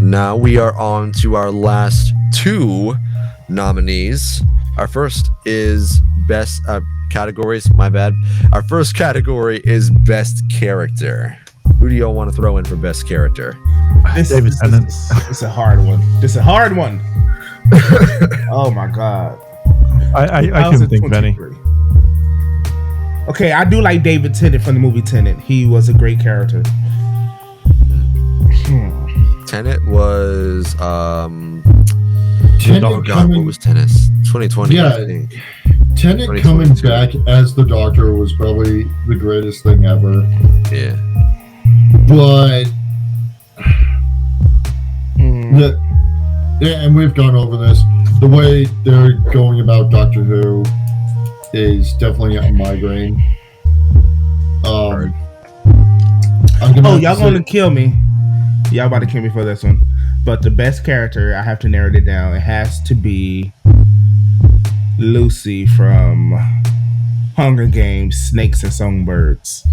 Now we are on to our last two nominees. Our first is best categories. My bad. Our first category is best character. Who do y'all want to throw in for best character? David Tennant. It's a hard one. This is a hard one. Oh my god. I couldn't think of any. Okay, I do like David Tennant from the movie Tenet. He was a great character. Tenet was Oh God, what was Tennis? 2020. Yeah. I think. Tenet coming back as the Doctor was probably the greatest thing ever. Yeah. But and we've gone over this. The way they're going about Doctor Who is definitely a migraine. Y'all gonna kill me. Y'all about to kill me for this one. But the best character, I have to narrow it down. It has to be Lucy from Hunger Games, Snakes and Songbirds.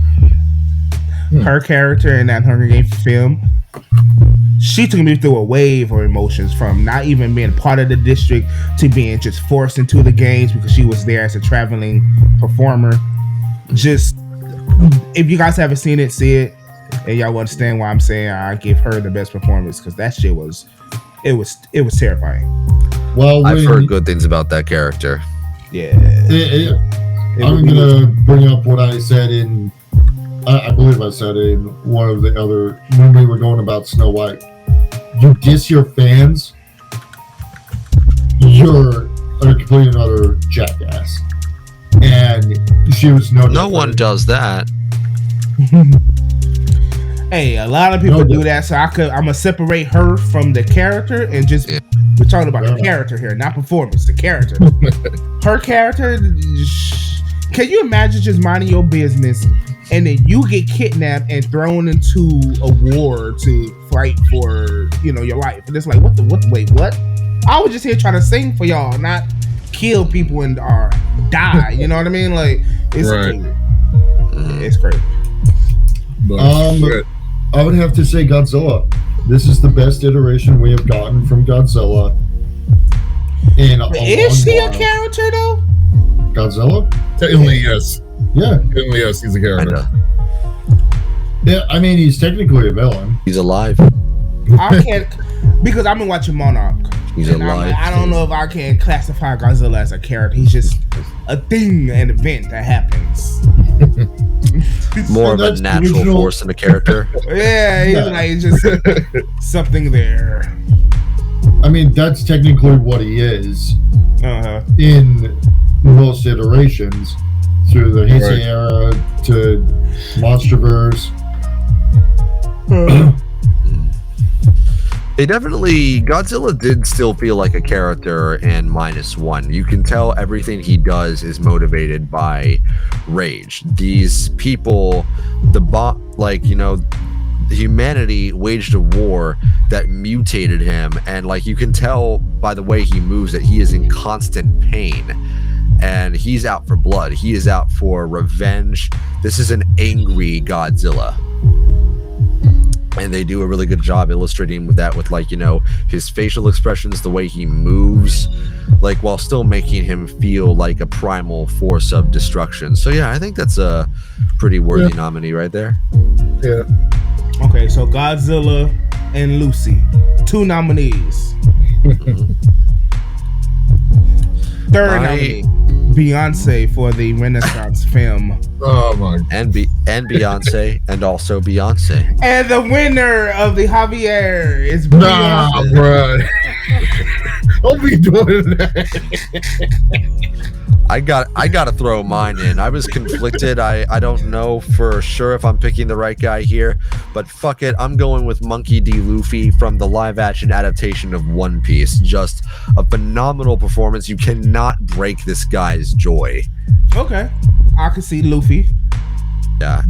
Her character in that Hunger Games film, she took me through a wave of emotions, from not even being part of the district to being just forced into the games because she was there as a traveling performer. Just, if you guys haven't seen it, see it, and y'all understand why I'm saying I give her the best performance, because that shit was terrifying. Well, I've heard good things about that character. Yeah. I'm gonna bring up what I said in. I believe I said in one of the other, when we were going about Snow White. You diss your fans, you're a complete another jackass. And she was no one does that. Hey, a lot of people do that, so I'm gonna separate her from the character and just we're talking about the character here, not performance. The character, her character. Can you imagine just minding your business and then you get kidnapped and thrown into a war to fight for your life? And it's like, wait, what? I was just here trying to sing for y'all, not kill people and die. You know what I mean? Like, it's crazy. It's crazy. I would have to say Godzilla. This is the best iteration we have gotten from Godzilla. Is she a character though? Godzilla? Technically, yes. Yeah. Technically, yes, he's a character. Yeah, I mean, he's technically a villain. He's alive. I can't, because I've been watching Monarch. He's alive. I don't know if I can classify Godzilla as a character. He's just a thing, an event that happens. More of a natural force than a character. Yeah, he's like just something there. I mean, that's technically what he is in most iterations, through the Heisei era to Monsterverse. They definitely, Godzilla did still feel like a character in -1. You can tell everything he does is motivated by rage. These people, humanity waged a war that mutated him, and you can tell by the way he moves that he is in constant pain, and he's out for blood. He is out for revenge. This is an angry Godzilla. And they do a really good job illustrating with that, with his facial expressions, the way he moves, while still making him feel like a primal force of destruction. So yeah, I think that's a pretty worthy nominee right there. Yeah. Okay, so Godzilla and Lucy, 2 nominees. Third nominee, Beyonce for the Renaissance film. Oh my! And Beyonce, and also Beyonce. And the winner of the Javier is Beyonce. Nah, bro. Don't be doing that. I gotta throw mine in. I was conflicted. I don't know for sure if I'm picking the right guy here, but fuck it, I'm going with Monkey D. Luffy from the live-action adaptation of One Piece. Just a phenomenal performance. You cannot break this guy's joy. Okay, I can see Luffy. Yeah.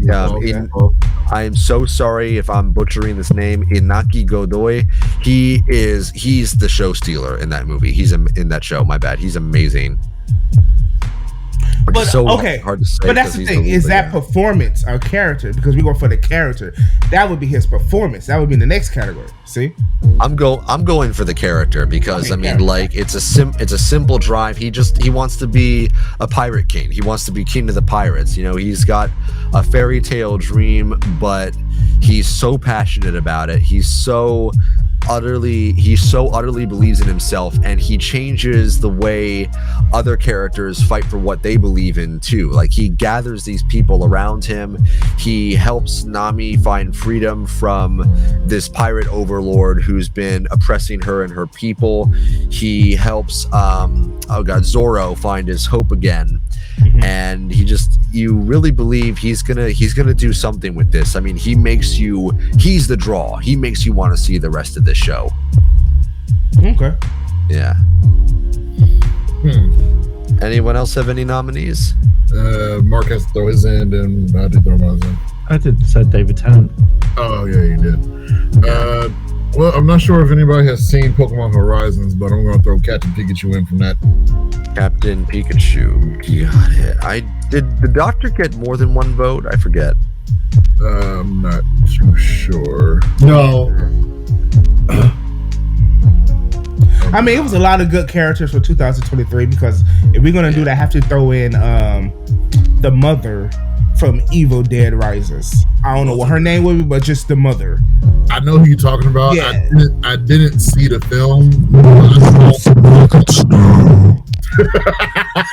I am so sorry if I'm butchering this name. Inaki Godoy. He's the show stealer in that movie. He's in that show. My bad. He's amazing. But so hard to say. But that's the thing. Is that performance or character? Because we go for the character. That would be his performance. That would be the next category. See? I'm going for the character because it's a simple drive. He wants to be a pirate king. He wants to be king of the pirates. He's got a fairy tale dream, but he's so passionate about it. He's so so utterly believes in himself, and he changes the way other characters fight for what they believe in too. Like, he gathers these people around him. He helps Nami find freedom from this pirate overlord who's been oppressing her and her people. He helps Zoro find his hope again. And you really believe he's gonna do something with this. I mean, he's the draw. He makes you want to see the rest of this show. Okay. Yeah. Anyone else have any nominees? Mark has to throw his in, and I did throw mine in. I said David Tennant. Oh yeah, you did. Well, I'm not sure if anybody has seen Pokemon Horizons, but I'm going to throw Captain Pikachu in from that. Captain Pikachu. Got it. Did the Doctor get more than one vote? I forget. I'm not too sure. No. I mean, it was a lot of good characters for 2023, because if we're gonna do that, I have to throw in the mother from Evil Dead Rises. I don't know what her name would be, but just the mother. I know who you're talking about. Yeah. I didn't see the film.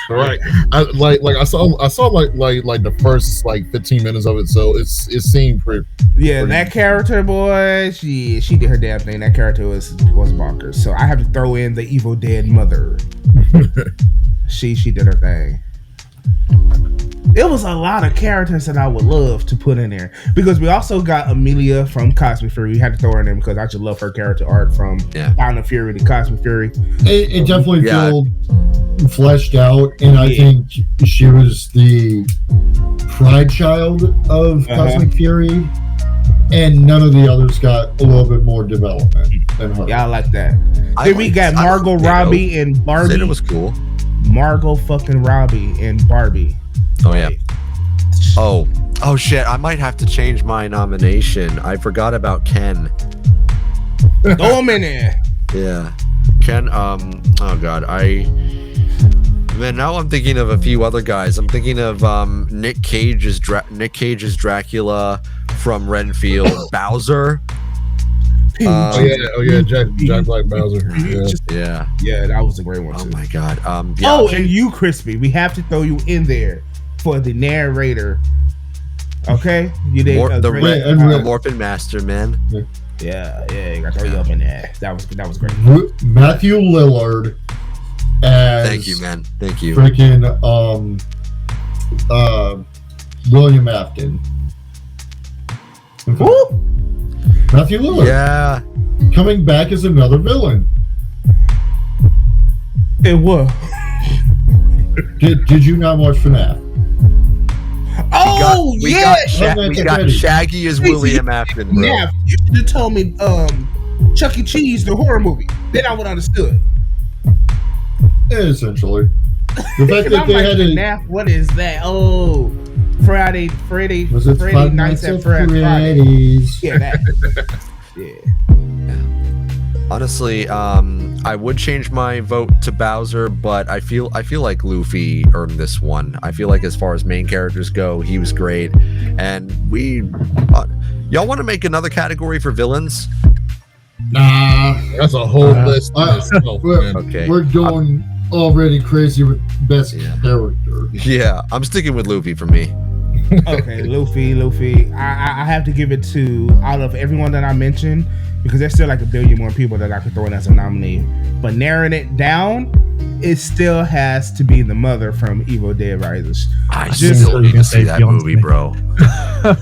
Right. I saw like the first 15 minutes of it, so it seemed pretty. Yeah, that character, boy, she did her damn thing. That character was bonkers. So I have to throw in the Evil Dead mother. she did her thing. It was a lot of characters that I would love to put in there, because we also got Amelia from Cosmic Fury. We had to throw her in there because I just love her character art from Bound of Fury to Cosmic Fury. It definitely felt fleshed out, and I think she was the pride child of Cosmic Fury, and none of the others got a little bit more development than her. Yeah, I like that. Then we got Margot Robbie and Barbie. It was cool. Margot fucking Robbie and Barbie. Oh yeah. Oh shit! I might have to change my nomination. I forgot about Ken. Throw him in there. Yeah, Ken. Oh god, now I'm thinking of a few other guys. I'm thinking of Nick Cage's Dracula from Renfield. Bowser. Oh yeah, Jack Black Bowser. Yeah, that was a great one too. Oh my god. And you, Crispy, we have to throw you in there for the narrator. Okay, you did the Morphin Master, man. Yeah, you got to throw you up in there. That was great. Matthew Lillard as thank you, man. Thank you. Freaking William Afton. Woo! Matthew Lillard. Yeah. Coming back as another villain. It was. Did you not watch FNAF? We got Shaggy as William Afton, bro. Yeah, you should have told me Chuck E. Cheese, the horror movie. Then I would have understood. Essentially. The fact that they had FNAF, what is that? Oh, Friday was it Friday Nights at Freddy's? Yeah, that. Yeah. Honestly, I would change my vote to Bowser, but I feel like Luffy earned this one. I feel like as far as main characters go, he was great. And y'all want to make another category for villains? Nah, that's a whole list. We're going already crazy with best character. Yeah, I'm sticking with Luffy for me. Okay, Luffy. I have to give it to, out of everyone that I mentioned, because there's still like a billion more people that I could throw in as a nominee. But narrowing it down, it still has to be the mother from Evil Dead Rises. I still need to see that movie, bro.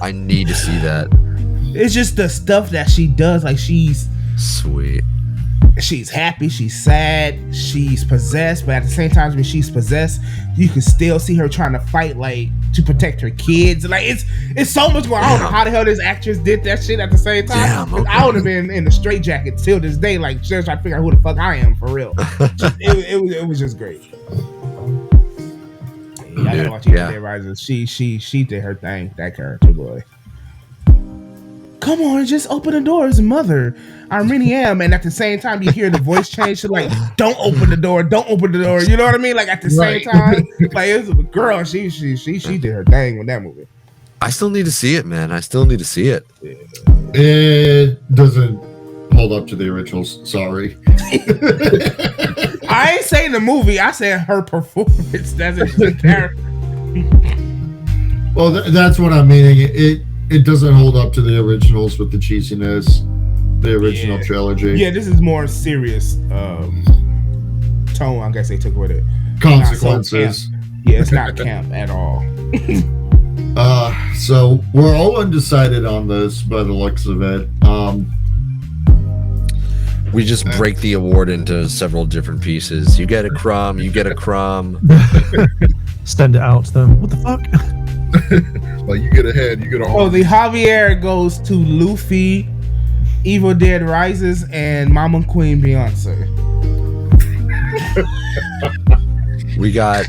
I need to see that. It's just the stuff that she does. Like, she's sweet. She's happy, she's sad, she's possessed, but at the same time when she's possessed, you can still see her trying to fight, like, to protect her kids. Like, it's so much going on. I don't know how the hell this actress did that shit at the same time. Damn, okay. I would have been in the straitjacket till this day, like, just trying to figure out who the fuck I am for real. It was just great. I gotta watch Evil Dead Rises. She did her thing. That character, boy. Come on, just open the door. It's mother. I really am. And at the same time, you hear the voice change to like, don't open the door. Don't open the door. You know what I mean? Like, at the same time, like, it was a girl. She did her thing with that movie. I still need to see it, man. I still need to see it. It doesn't hold up to the originals. Sorry. I ain't saying the movie. I said her performance. That's a character. Well, that's what I'm meaning. It doesn't hold up to the originals with the cheesiness, the original trilogy. Yeah, this is more serious tone. I guess they took with it. Consequences. Yeah, it's not camp at all. So we're all undecided on this by the looks of it. We just break the award into several different pieces. You get a crumb, you get a crumb. Send it out to them. What the fuck? Like you get a head, you get a Oh, the Javier goes to Luffy, Evil Dead Rises, and Mama Queen Beyonce. We got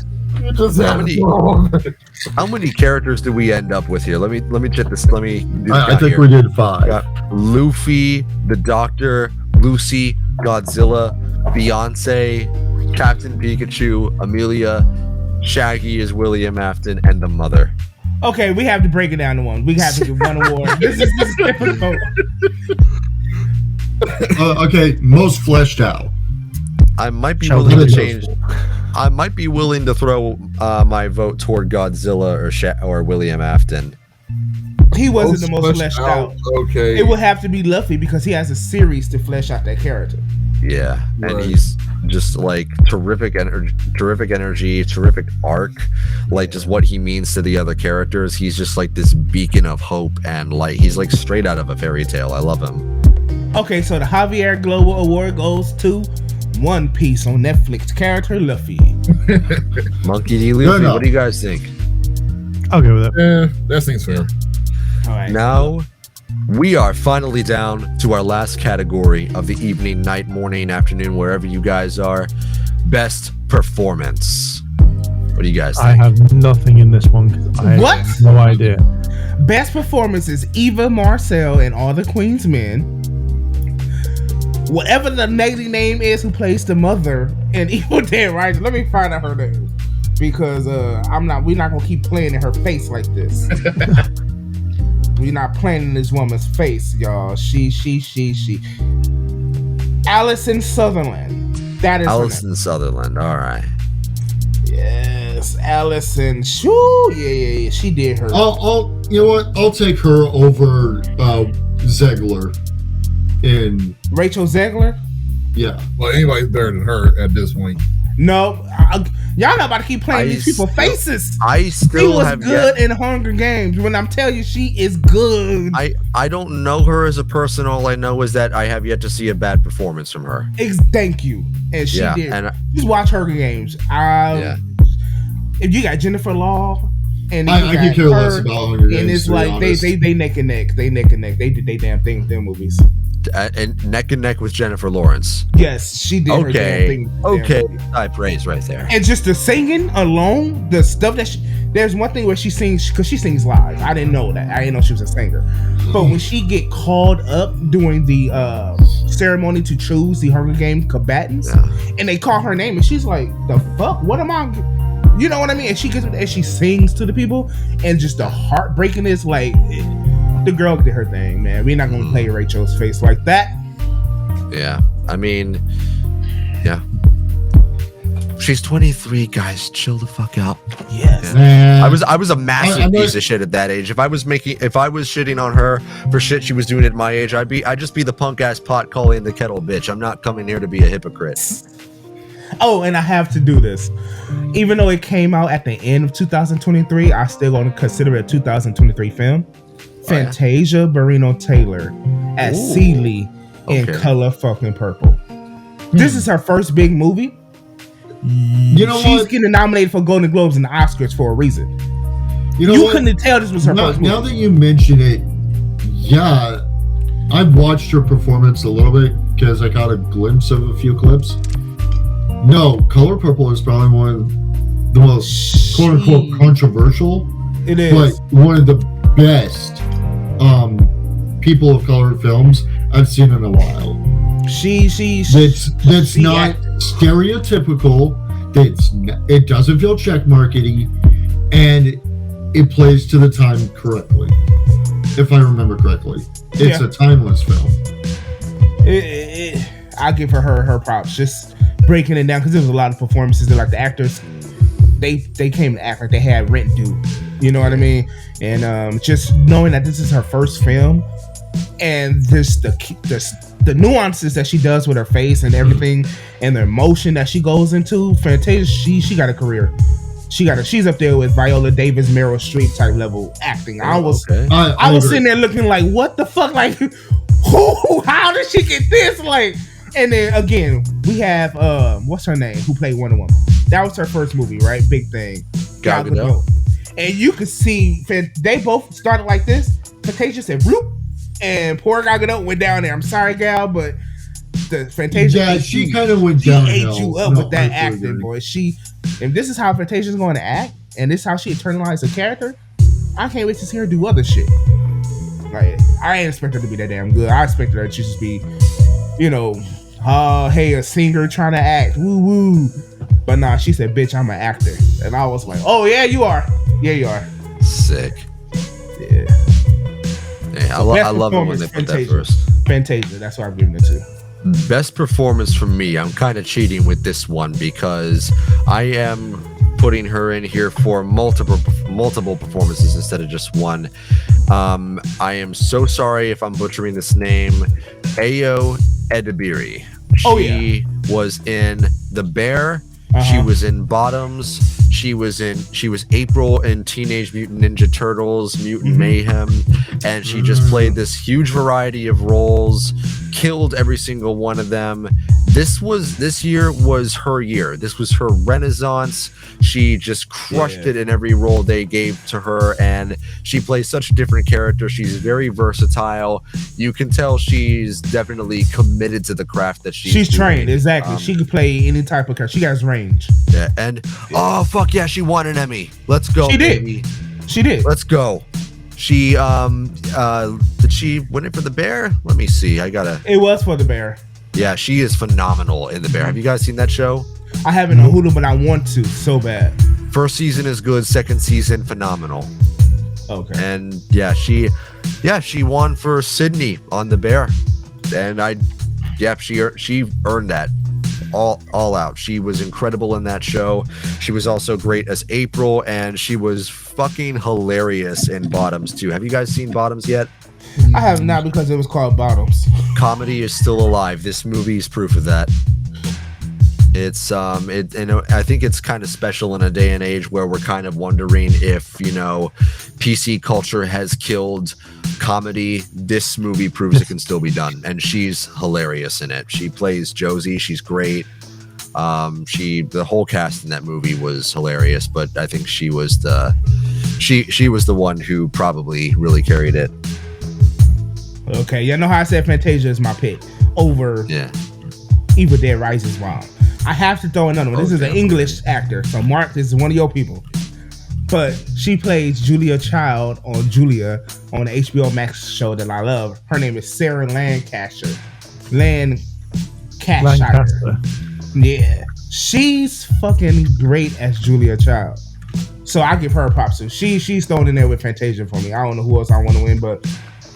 how many characters do we end up with here? Let me check this. Let me do I think here. we did We 5. got Luffy, the Doctor, Lucy, Godzilla, Beyonce, Captain Pikachu, Amelia, Shaggy is William Afton, and the Mother. Okay, we have to break it down to one. We have to give one award. This is difficult. Okay, most fleshed out. I might be Sheldon willing to Cooper. change. I might be willing to throw my vote toward Godzilla or William Afton. He wasn't the most fleshed out. Okay. It would have to be Luffy because he has a series to flesh out that character. Yeah, and Right. he's just like terrific energy, terrific arc. Like just what he means to the other characters. He's just like this beacon of hope and light. He's like straight out of a fairy tale. I love him. Okay, so the Javier Global Award goes to One Piece on Netflix character Luffy. Monkey D. Luffy. No. What do you guys think? I'll go with it. Yeah, that seems fair. All right. Now, we are finally down to our last category of the evening, night, morning, afternoon, wherever you guys are. Best performance. What do you guys I think? have nothing in this one because I What? have no idea. Best performance is Eva Marcel and All the Queen's Men. Whatever the lady name is who plays the mother in Evil Dead Rising. Let me find out her name. Because we're not gonna keep playing in her face like this. We're not playing in this woman's face, y'all. She. Allison Sutherland. That is her name. Allison Sutherland. All right. Yes, Allison. Shoo, yeah. She did her. You know what? I'll take her over Zegler in Rachel Zegler. yeah. Well, anybody's better than her at this point. No, y'all not about to keep playing these people's faces. I She still was have good yet. in Hunger Games. When I'm telling you, she is good. I don't know her as a person. All I know is that I have yet to see a bad performance from her. Thank you. And she Yeah, did. and Just watch Hunger Games. If you got Jennifer Law, and I could care less about Hunger Games. and it's to be like honest. they neck and neck. They neck and neck. They did they damn thing with their movies. And neck and neck with Jennifer Lawrence. Yes, she did her damn Okay. thing. with their Okay. movies. High praise right there. And just the singing alone, the stuff that there's one thing where she sings because she sings live. I didn't know that. I didn't know she was a singer. But when she get called up during the ceremony to choose the Hunger Game combatants, and they call her name, and she's like, "The fuck? What am I?" You know what I mean? And she gets and she sings to the people, and just the heartbreaking is like, the girl did her thing, man. We're not gonna play Rachel's face like that. Yeah. I mean, yeah. She's 23, guys. Chill the fuck out. Yes. Man, I was a massive I'm piece of shit at that age. If I was shitting on her for shit she was doing at my age, I'd just be the punk ass pot calling the kettle bitch. I'm not coming here to be a hypocrite. Oh, and I have to do this. Even though it came out at the end of 2023, I still gonna consider it a 2023 film. Fantasia Barrino Taylor as Ooh. Celie in Okay. Color Fucking Purple. This is her first big movie. you know She's what? getting nominated for Golden Globes and Oscars for a reason. You know You what? couldn't tell this was her Now, first now movie. that you mention it, yeah, I've watched her performance a little bit because I caught a glimpse of a few clips. No, Color Purple is probably one of the most quote unquote controversial, It is. but one of the best people of color films I've seen in a while. That's she not acted. stereotypical. It doesn't feel check markety, and it plays to the time correctly. If I remember correctly, it's Yeah. a timeless film. I'll give her props. Just breaking it down because there was a lot of performances that like the actors they came to act like they had rent due. You know what I mean? And just knowing that this is her first film and the nuances that she does with her face and everything and the emotion that she goes into, Fantasia, she got a career. She's up there with Viola Davis, Meryl Streep type level acting. I was sitting there looking like, what the fuck? Like, how did she get this? Like, and then again, we have what's her name? Who played Wonder Woman? That was her first movie, right? Big thing. Gal Gadot. And you could see they both started like this. Fantasia said, "Whoop," and poor Gal Gadot went down there. I'm sorry, Gal, but the Fantasia, yeah, she kind of went down. She ate you up with that acting, boy. If this is how Fantasia's going to act, and this is how she internalized the character, I can't wait to see her do other shit. Like, I ain't expect her to be that damn good. I expected her to just be, hey, a singer trying to act, woo woo. But nah, she said, "Bitch, I'm an actor," and I was like, "Oh yeah, you are. Yeah, you are." Sick. Yeah. I love it when they put that first. Fantasia. That's what I'm giving it to. Best performance from me. I'm kind of cheating with this one because I am putting her in here for multiple performances instead of just one. I am so sorry if I'm butchering this name. Ayo Edebiri. She was in The Bear. She was in Bottoms. She was April in Teenage Mutant Ninja Turtles, Mutant Mayhem, and she just played this huge variety of roles, killed every single one of them. This year was her year. This was her renaissance. She just crushed it in every role they gave to her, and she plays such a different character. She's very versatile. You can tell she's definitely committed to the craft that she's trained. doing. Exactly. She can play any type of character. She got range. Yeah, and oh fuck yeah, she won an Emmy. Let's go. Baby. She did. Let's go. She did she win it for The Bear? Let me see. It was for The Bear. Yeah, she is phenomenal in The Bear. Have you guys seen that show? I haven't on Hulu, but I want to so bad. First season is good. Second season, phenomenal. Okay. And she won for Sydney on The Bear, and she earned that all out. She was incredible in that show. She was also great as April, and she was fucking hilarious in Bottoms too. Have you guys seen Bottoms yet? I have not, because it was called Bottoms. Comedy is still alive. This movie is proof of that. It's I think it's kind of special in a day and age where we're kind of wondering if PC culture has killed comedy. This movie proves it can still be done, and she's hilarious in it. She plays Josie. She's great. The whole cast in that movie was hilarious, but I think she was the one who probably really carried it. Okay, you know how I said Fantasia is my pick over Evil Dead Rises Mom. I have to throw another one. This is an English actor, so Mark, this is one of your people. But she plays Julia Child on Julia on the HBO Max show that I love. Her name is Sarah Lancaster. Lancaster. Yeah. She's fucking great as Julia Child. So I give her a props too. She's thrown in there with Fantasia for me. I don't know who else I want to win, but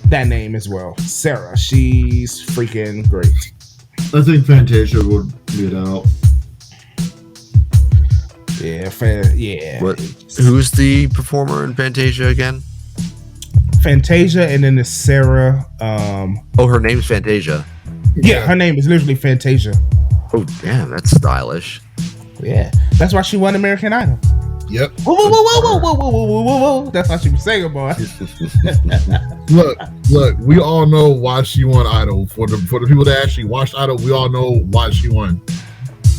that name as well. Sarah. She's freaking great. I think Fantasia would beat out. Yeah. Who's the performer in Fantasia again? Fantasia, and then it's Sarah. Her name's Fantasia. Yeah, her name is literally Fantasia. Oh, damn, that's stylish. Yeah, that's why she won American Idol. Yep. Whoa. That's how she was singing, boy. Look. We all know why she won Idol. For the people that actually watched Idol, we all know why she won.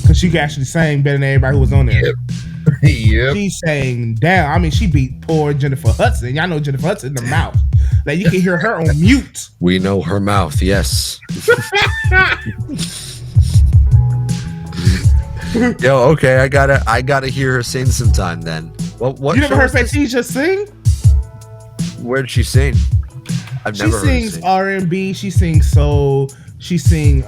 Because she actually sang better than everybody who was on there. Yep. She sang down. I mean, she beat poor Jennifer Hudson. Y'all know Jennifer Hudson in the mouth. Like, you can hear her on mute. We know her mouth, yes. Yo, okay, I gotta hear her sing sometime then. What you never heard Fantasia sing? Where did she sing? I've never heard her sing. She sings R&B. She sings soul. She sings.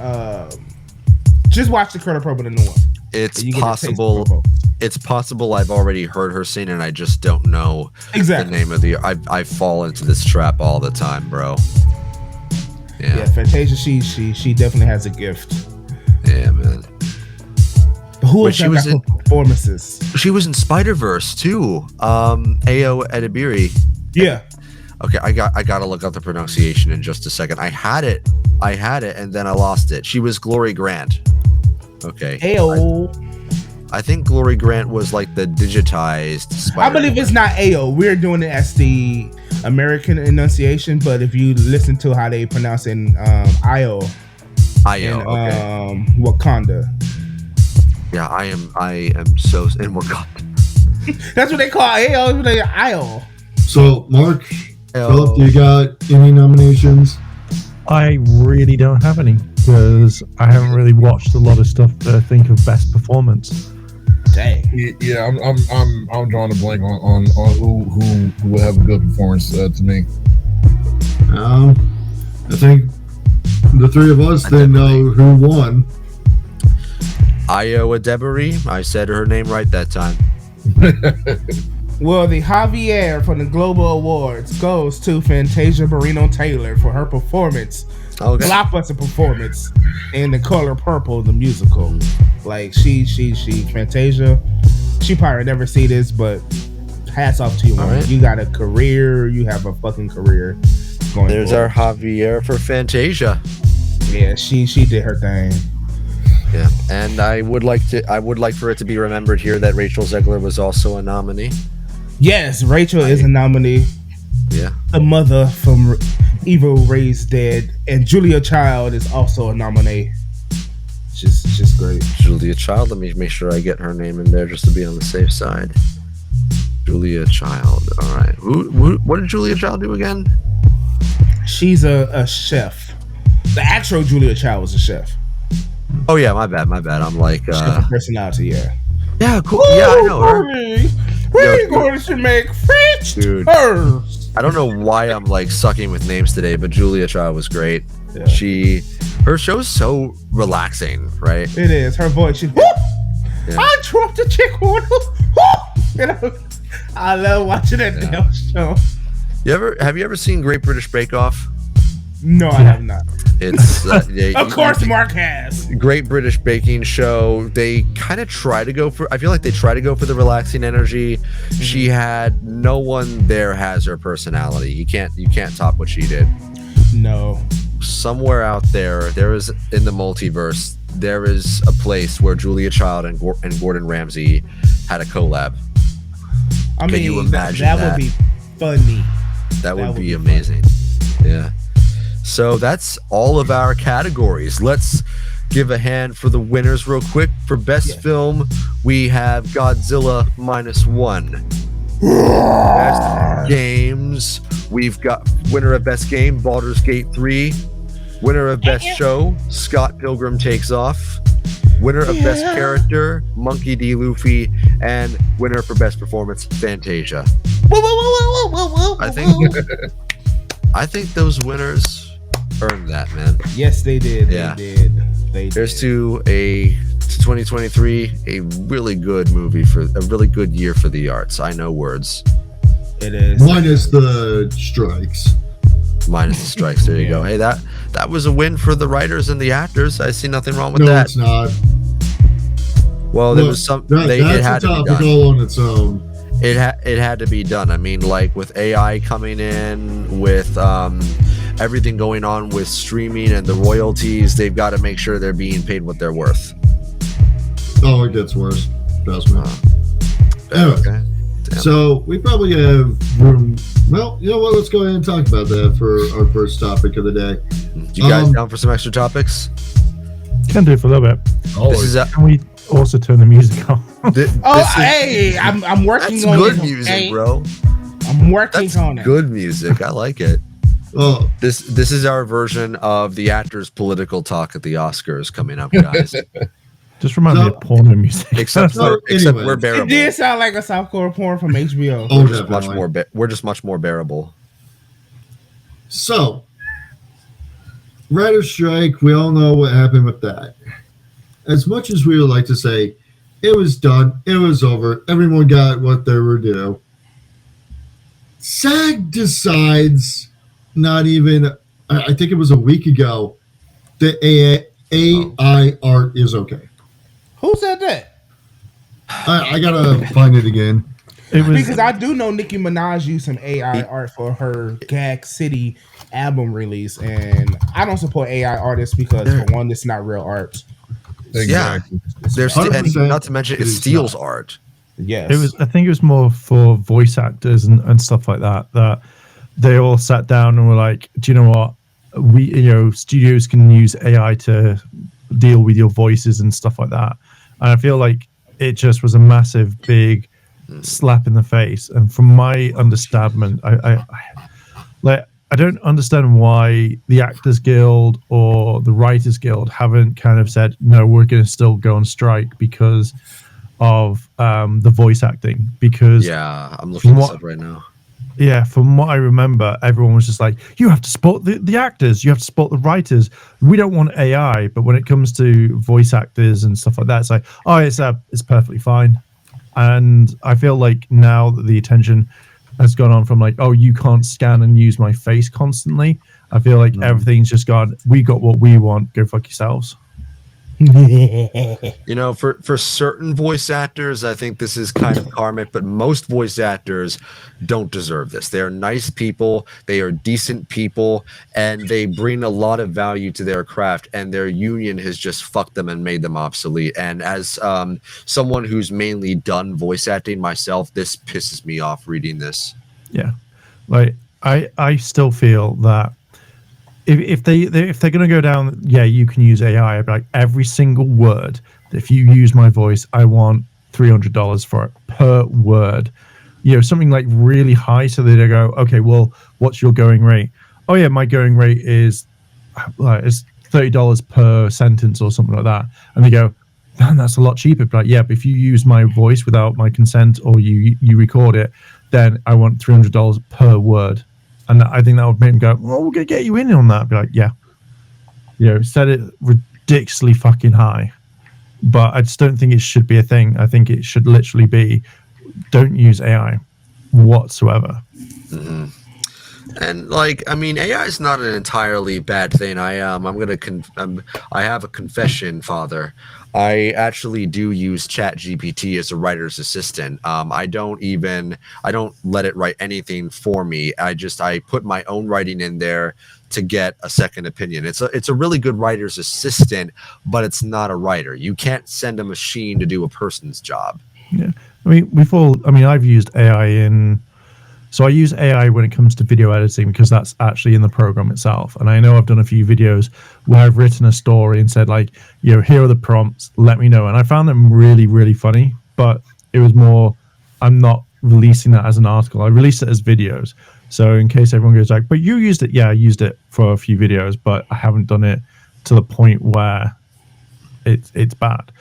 Just watch the Color Purple, the new one. It's possible. It's possible I've already heard her sing, and I just don't know the name of the. I fall into this trap all the time, bro. Yeah, Fantasia, she definitely has a gift. Yeah, man. But who But else she got was some performances? She was in Spider-Verse too. Ayo Edebiri. Yeah. Okay, I gotta look up the pronunciation in just a second. I had it, and then I lost it. She was Glory Grant. Okay. Ayo. I think Glory Grant was like the digitized Spider. I believe it's not Ayo. We're doing it as the American enunciation, but if you listen to how they pronounce it in Ayo, Ayo, in, okay. Wakanda. Yeah, I am so in Wakanda. That's what they call Ayo. They Ayo. So, Mark, Philip, you got any nominations? I really don't have any because I haven't really watched a lot of stuff to think of best performance. Dang. Yeah, I'm drawing a blank on who will have a good performance to me. I think the three of us then know who won. Ayo Edebiri. I said her name right that time. Well, the Javier from the Global Awards goes to Fantasia Barrino Taylor for her performance, blockbuster performance in The Color Purple, the musical. Like she Fantasia. She probably never see this, but hats off to you, man. Right. You got a career. You have a fucking career going. There's forward. Our Javier for Fantasia. Yeah, she did her thing. Yeah, and I would like for it to be remembered here that Rachel Zegler was also a nominee. Yes, Rachel is a nominee. Yeah. The mother from Evil Raised Dead. And Julia Child is also a nominee. Just great. Julia Child, let me make sure I get her name in there just to be on the safe side. Julia Child. All right. What did Julia Child do again? She's a chef. The actual Julia Child was a chef. Oh yeah, my bad. I'm like personality, yeah. Yeah, cool. Yeah, I know her. We're going to make French toast. I don't know why I'm like sucking with names today, but Julia Child was great. Yeah. Her show's so relaxing, right? It is. Her voice, I dropped a chick on. You know, I love watching that damn show. Have you ever seen Great British Bake Off? No, I have not. It's of course Mark has. Great British Baking Show. They kind of try to go for. I feel like they try to go for the relaxing energy. Mm-hmm. She had no one there has her personality. You can't top what she did. No. Somewhere out there is in the multiverse. There is a place where Julia Child and Gordon Ramsay had a collab. I mean, can you imagine that would be funny. That would be amazing. Funny. Yeah. So that's all of our categories. Let's give a hand for the winners real quick. For best film, we have Godzilla -1. Best games, we've got winner of best game, Baldur's Gate 3. Winner of best show, Scott Pilgrim Takes Off. Winner of best character, Monkey D. Luffy. And winner for best performance, Fantasia. I think those winners earned that, man. Yes, they did. Yeah. They Here's did. to 2023, a really good movie for a really good year for the arts. I know words. It is. Minus the strikes. There you go. Hey, that was a win for the writers and the actors. I see nothing wrong with no, that. It's not. Well, there was some. It had a to be done. On its own. It had to be done. I mean, like with AI coming in, with everything going on with streaming and the royalties, they've got to make sure they're being paid what they're worth. Oh, it gets worse. Trust me. Anyway, okay. So we probably have room. Well, you know what? Let's go ahead and talk about that for our first topic of the day. You guys down for some extra topics? Can do it for a little bit. Can we also turn the music on? I'm working on it. That's good music, bro. I'm working on it. Good music. I like it. Oh, this is our version of the actors' political talk at the Oscars coming up, guys. Just remind me of porno music. Except we're bearable. It did sound like a softcore porn from HBO. Oh, we're just much more bearable. So, writer's strike. We all know what happened with that. As much as we would like to say, it was done, it was over, everyone got what they were due. SAG decides not even I think it was a week ago, the AI art is okay. Who said that? I gotta find it again. Because I do know Nicki Minaj used some AI art for her Gag City album release, and I don't support AI artists because for one, it's not real art. Exactly. There's and not to mention it steals art. Yes, I think it was more for voice actors and stuff like that. That they all sat down and were like, "Do you know what? Studios can use AI to deal with your voices and stuff like that." And I feel like it just was a massive, big slap in the face. And from my understanding, I don't understand why the Actors Guild or the Writers Guild haven't kind of said, no, we're going to still go on strike because of the voice acting. Because I'm looking this up right now. Yeah, from what I remember, everyone was just like, you have to support the actors, you have to support the writers. We don't want AI, but when it comes to voice actors and stuff like that, it's like, oh, it's perfectly fine. And I feel like now that the attention has gone on from like, oh, you can't scan and use my face constantly, I feel like everything's just gone, we got what we want, go fuck yourselves. For certain voice actors, I think this is kind of karmic, but most voice actors don't deserve this. They are nice people, they are decent people, and they bring a lot of value to their craft, and their union has just fucked them and made them obsolete. And as someone who's mainly done voice acting myself, this pisses me off reading this. Yeah, like I still feel that if they're going to go down, you can use AI. But like every single word, if you use my voice, I want $300 for it per word. Something like really high, so they go, okay, well, what's your going rate? Oh yeah, my going rate is it's $30 per sentence or something like that. And they go, man, that's a lot cheaper. But but if you use my voice without my consent or you record it, then I want $300 per word. And I think that would make them go, well, we're going to get you in on that. Be like, yeah. Set it ridiculously fucking high. But I just don't think it should be a thing. I think it should literally be, don't use AI whatsoever. Mm-hmm. And AI is not an entirely bad thing. I have a confession, Father. I actually do use ChatGPT as a writer's assistant. I don't let it write anything for me. I put my own writing in there to get a second opinion. It's a really good writer's assistant, but it's not a writer. You can't send a machine to do a person's job. Yeah. I've used AI so I use AI when it comes to video editing because that's actually in the program itself. And I know I've done a few videos where I've written a story and said here are the prompts, let me know. And I found them really, really funny, but it was more, I'm not releasing that as an article. I released it as videos. So in case everyone goes like, but you used it. Yeah, I used it for a few videos, but I haven't done it to the point where it's bad.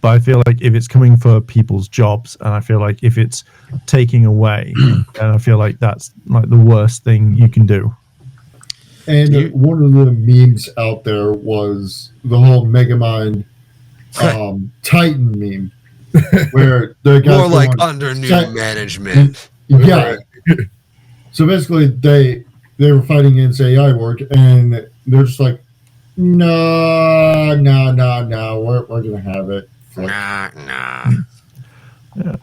But I feel like if it's coming for people's jobs, and I feel like if it's taking away, and I feel like that's like the worst thing you can do. And one of the memes out there was the whole Megamind Titan meme, where the guys more like under new management. Yeah. So basically, they were fighting against AI work, and they're just like, no, we're gonna have it. Nah. Yeah,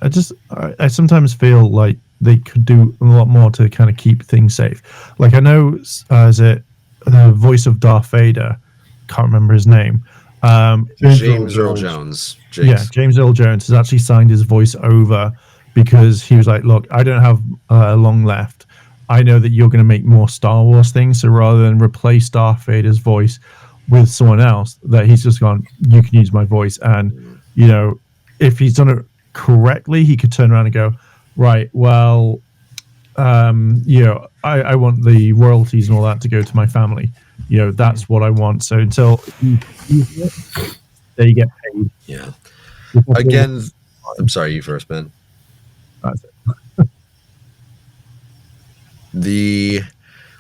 I sometimes feel like they could do a lot more to kind of keep things safe. Like I know, is it the voice of Darth Vader? Can't remember his name. James Earl Jones. Yeah, James Earl Jones has actually signed his voice over because he was like, look, I don't have long left. I know that you're going to make more Star Wars things, so rather than replace Darth Vader's voice with someone else, that he's just gone, you can use my voice. And if he's done it correctly, he could turn around and go, right, well, I want the royalties and all that to go to my family. That's what I want. So until they get paid. Yeah. Again, I'm sorry, you first, Ben. That's it.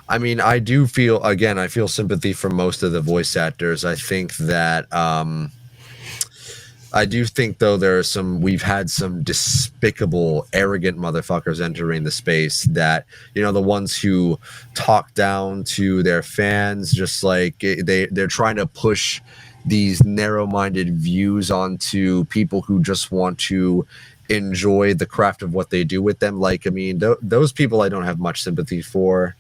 I do feel, again, I feel sympathy for most of the voice actors. I think that I do think though we've had some despicable, arrogant motherfuckers entering the space that, the ones who talk down to their fans, just like they're trying to push these narrow-minded views onto people who just want to enjoy the craft of what they do with them. Like, I mean, those people I don't have much sympathy for.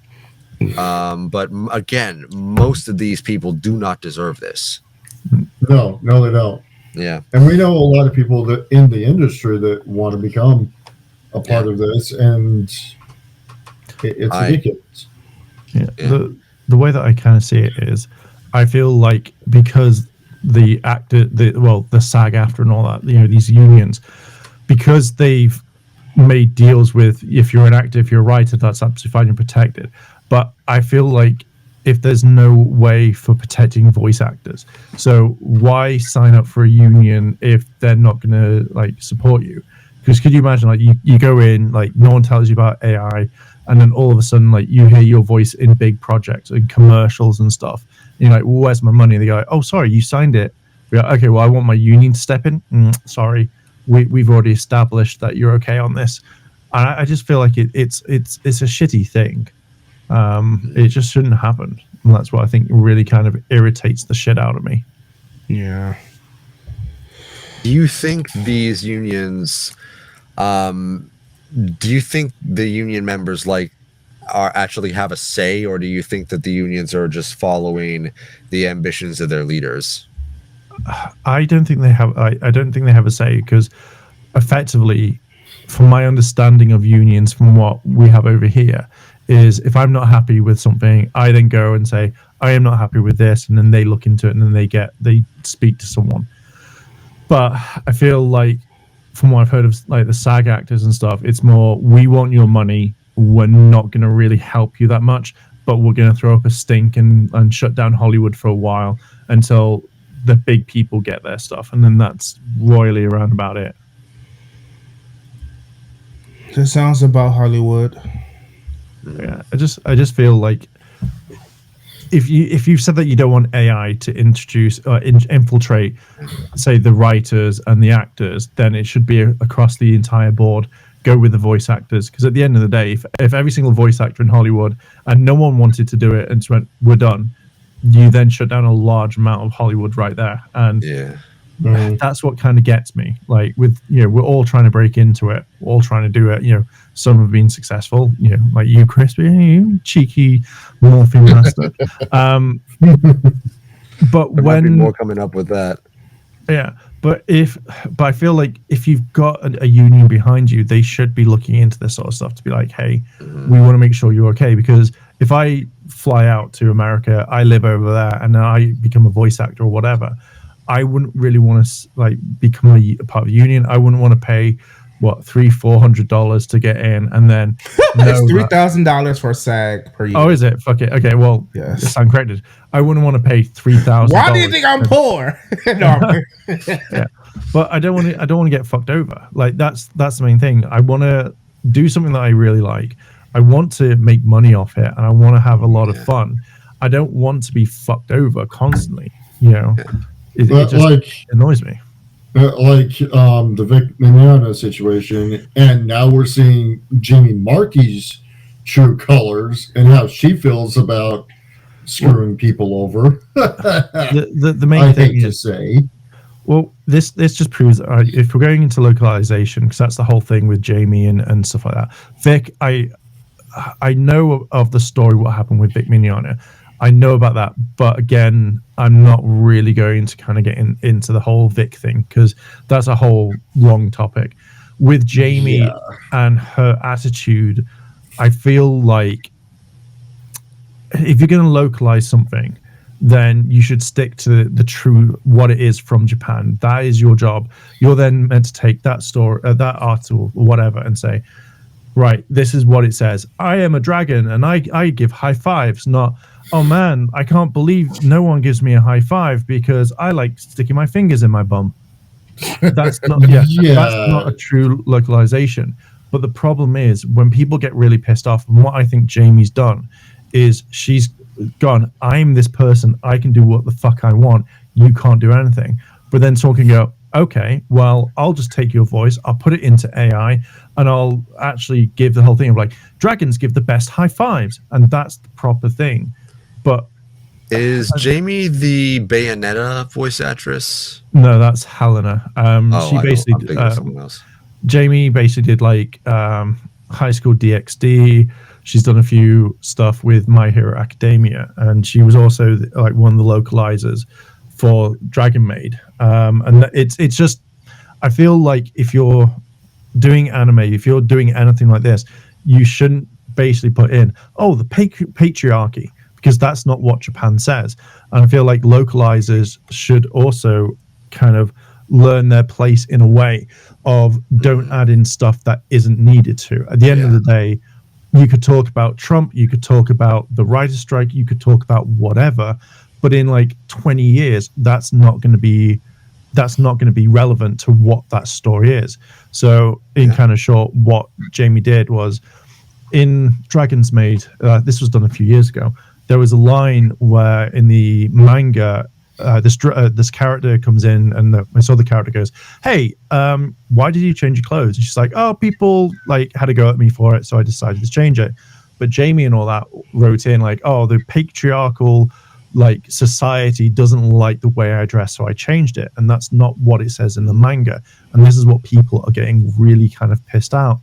But again, most of these people do not deserve this. No, they don't. Yeah. And we know a lot of people that in the industry that want to become a part of this, and it's ridiculous. Yeah. The way that I kind of see it is, I feel like because the SAG-AFTRA and all that, these unions, because they've made deals with, if you're an actor, if you're a writer, that's absolutely fine and protected. But I feel like if there's no way for protecting voice actors, so why sign up for a union if they're not going to support you? Because could you imagine, you go in, no one tells you about AI, and then all of a sudden, you hear your voice in big projects and commercials and stuff. And you're like, well, where's my money? And they go, oh, sorry, you signed it. You're like, okay, well, I want my union to step in. Sorry, we've already established that you're okay on this. And I just feel like it's a shitty thing. It just shouldn't happen, and that's what I think really kind of irritates the shit out of me. Yeah. Do you think these unions, do you think the union members actually have a say, or do you think that the unions are just following the ambitions of their leaders? I don't think they have. I don't think they have a say, because effectively, from my understanding of unions, from what we have over here, is if I'm not happy with something, I then go and say, I am not happy with this, and then they look into it, and then they speak to someone. But I feel like, from what I've heard of the SAG actors and stuff, it's more, we want your money, we're not going to really help you that much, but we're going to throw up a stink and shut down Hollywood for a while until the big people get their stuff, and then that's royally around about it. That sounds about Hollywood. Yeah, I just feel like if you've said that you don't want AI to introduce or infiltrate, say, the writers and the actors, then it should be across the entire board. Go with the voice actors, because at the end of the day, if every single voice actor in Hollywood and no one wanted to do it and just went, we're done, you then shut down a large amount of Hollywood right there. And that's what kind of gets me. We're all trying to break into it, we're all trying to do it. Some have been successful, like you, Chris, you cheeky morphing master. But there might be more coming up with that. Yeah, but I feel like if you've got a union behind you, they should be looking into this sort of stuff to be like, hey, we want to make sure you're okay. Because if I fly out to America, I live over there, and then I become a voice actor or whatever, I wouldn't really want to become a part of a union. I wouldn't want to pay $300-$400 to get in, and then it's $3,000 for SAG per year. Oh, is it? Fuck it. Okay, well, yes. It's uncorrected. I wouldn't want to pay $3,000. Why do you think I'm poor? Yeah, but I don't want to get fucked over. That's the main thing. I want to do something that I really like. I want to make money off it, and I want to have a lot of fun. I don't want to be fucked over constantly. It just annoys me. The Vic Mignogna situation, and now we're seeing Jamie Markey's true colors and how she feels about screwing people over. The main thing to say, well, this just proves that if we're going into localization, because that's the whole thing with Jamie and stuff like that. Vic, I know of the story, what happened with Vic Mignogna. I know about that, but again, I'm not really going to kind of get into the whole Vic thing, because that's a whole long topic. With Jamie and her attitude, I feel like if you're going to localize something, then you should stick to the true what it is from Japan. That is your job. You're then meant to take that story, that article, or whatever, and say, right, this is what it says. I am a dragon, and I give high fives, not, oh man, I can't believe no one gives me a high five because I like sticking my fingers in my bum. That's not that's not a true localization. But the problem is when people get really pissed off, and what I think Jamie's done is she's gone, I'm this person, I can do what the fuck I want, you can't do anything. But then talking about, okay, well, I'll just take your voice, I'll put it into AI, and I'll actually give the whole thing of like, dragons give the best high fives, and that's the proper thing. But Is Jamie the Bayonetta voice actress? no, that's Helena. She I'm basically, thinking of someone else. Jamie basically did like High School DxD. She's done a few stuff with My Hero Academia, and she was also like one of the localizers for Dragon Maid. And it's just, I feel like if you're doing anime, if you're doing anything like this, you shouldn't basically put in, oh, the patriarchy, because that's not what Japan says. And I feel like localizers should also kind of learn their place in a way of don't add in stuff that isn't needed to. At the end of the day, you could talk about Trump, you could talk about the writer's strike, you could talk about whatever, but in like 20 years, that's not going to be relevant to what that story is. So in kind of short, what Jamie did was in Dragon's Maid, this was done a few years ago, there was a line where in the manga, this character comes in, and this other character goes, "Hey, why did you change your clothes?" And she's like, "Oh, people like had a go at me for it, so I decided to change it." But Jamie and all that wrote in like, "Oh, the patriarchal like society doesn't like the way I dress, so I changed it," and that's not what it says in the manga. And this is what people are getting really kind of pissed off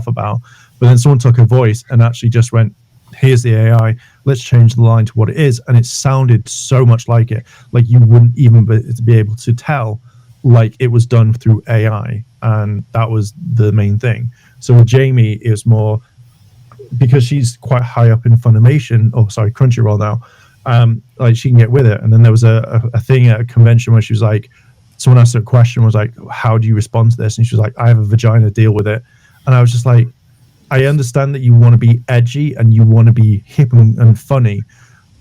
about. But then someone took a voice and actually just went, here's the AI, let's change the line to what it is. And it sounded so much like it, like you wouldn't even be able to tell like it was done through AI. And that was the main thing. So with Jamie, it was more because she's quite high up in Crunchyroll now, like she can get with it. And then there was a thing at a convention where she was like, someone asked her a question, was like, how do you respond to this? And she was like, I have a vagina, deal with it. And I was just like, I understand that you want to be edgy and you want to be hip and funny,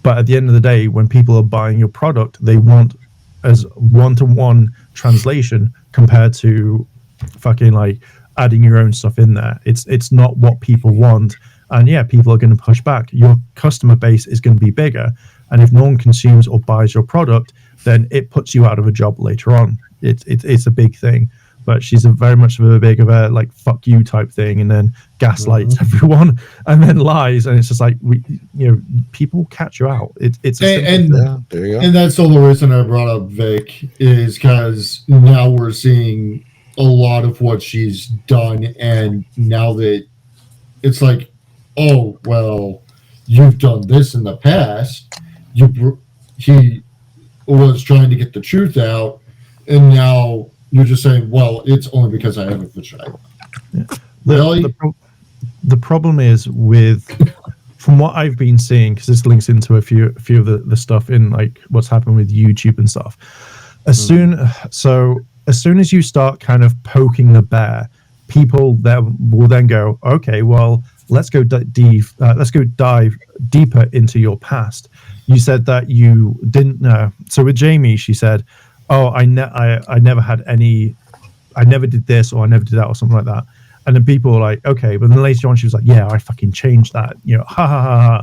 but at the end of the day, when people are buying your product, they want as one-to-one translation compared to fucking like adding your own stuff in there. It's not what people want, and yeah, people are going to push back. Your customer base is going to be bigger, and if no one consumes or buys your product, then it puts you out of a job later on. It's a big thing. But she's very much of a big of a like fuck you type thing, and then gaslights everyone, and then lies, and it's just like people catch you out. It's there you go. And that's all the reason I brought up Vic is because now we're seeing a lot of what she's done, and now that it's like, oh well, you've done this in the past. He was trying to get the truth out, and now you're just saying, well, it's only because I have a vagina. Yeah. Really? The problem is from what I've been seeing, because this links into a few of the stuff in like what's happened with YouTube and stuff. As soon as you start kind of poking the bear, people that will then go, okay, well, let's go dive deeper into your past. You said that you didn't know. So with Jamie, she said, oh, I never had any, I never did this or I never did that or something like that. And then people were like, okay, but then later on she was like, yeah, I fucking changed that, ha ha ha ha.